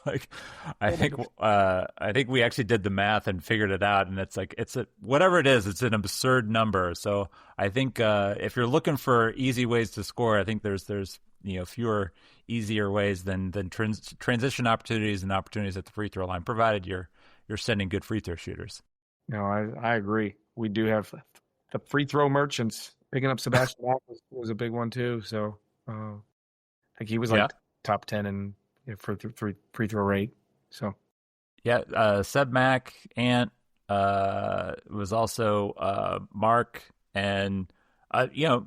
I think we actually did the math and figured it out, and whatever it is, it's an absurd number. So I think if you're looking for easy ways to score, I think there's fewer easier ways than transition opportunities and opportunities at the free throw line, provided you're sending good free throw shooters. No, I agree. We do have the free throw merchants. Picking up Sebastian was a big one too. So I think he was top 10 for free throw rate. So Seb Mack, Ant was also Mark, and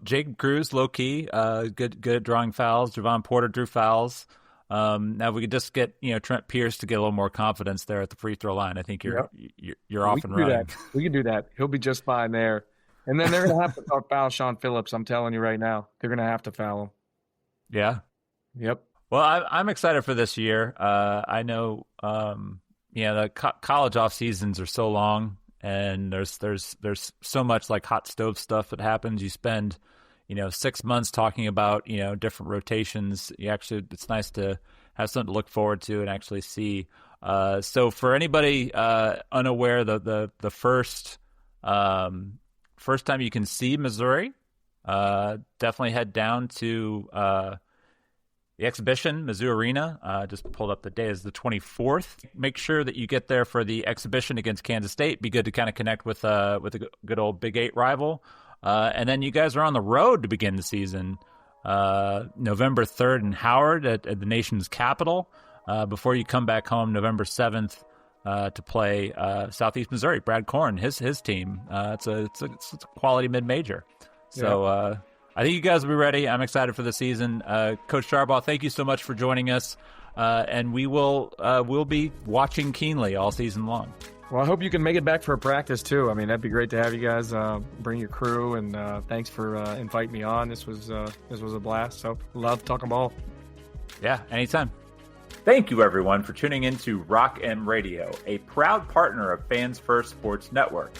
Jacob Cruz, low key, good at drawing fouls. Javon Porter drew fouls. Now we could just get Trent Pierce to get a little more confidence there at the free throw line. I think you're off and running. We can do that. He'll be just fine there. And then they're gonna have to foul Sean Phillips. I'm telling you right now, they're gonna have to foul him. Yeah. Yep. Well, I'm excited for this year. I know, the college off seasons are so long, and there's so much hot stove stuff that happens. You spend 6 months talking about, different rotations. It's nice to have something to look forward to and actually see. So for anybody unaware, the first time you can see Missouri, definitely head down to the exhibition, Mizzou Arena. Just pulled up the date, is the 24th. Make sure that you get there for the exhibition against Kansas State. Be good to kind of connect with a good old Big 8 rival. And then you guys are on the road to begin the season November 3rd in Howard at the nation's capital, before you come back home November 7th to play Southeast Missouri. Brad Korn, his team. It's a quality mid-major. So I think you guys will be ready. I'm excited for the season. Coach Sharbaugh, thank you so much for joining us. And we'll be watching keenly all season long. Well, I hope you can make it back for a practice too. I mean, that'd be great to have you guys bring your crew, and thanks for inviting me on. This was a blast. So love talking ball. Yeah, anytime. Thank you, everyone, for tuning in to Rock M Radio, a proud partner of Fans First Sports Network.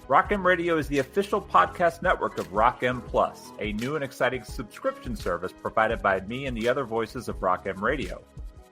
Rock M Radio is the official podcast network of Rock M Plus, a new and exciting subscription service provided by me and the other voices of Rock M Radio.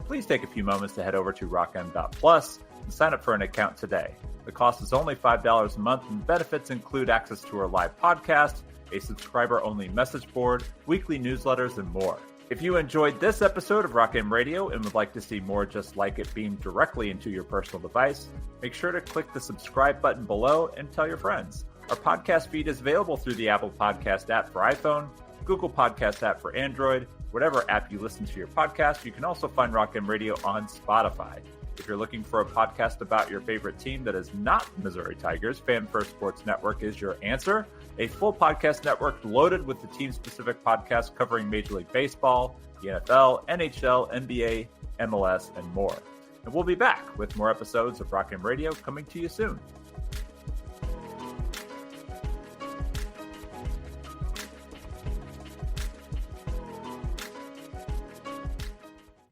Please take a few moments to head over to rockm.plus and sign up for an account today. The cost is only $5 a month, and benefits include access to our live podcast, a subscriber-only message board, weekly newsletters, and more. If you enjoyed this episode of Rock M Radio and would like to see more just like it beamed directly into your personal device, make sure to click the subscribe button below and tell your friends. Our podcast feed is available through the Apple Podcast app for iPhone, Google Podcast app for Android, whatever app you listen to your podcast. You can also find Rock M Radio on Spotify. If you're looking for a podcast about your favorite team that is not Missouri Tigers, Fan First Sports Network is your answer. A full podcast network loaded with the team-specific podcasts covering Major League Baseball, the NFL, NHL, NBA, MLS, and more. And we'll be back with more episodes of Rock M Radio coming to you soon.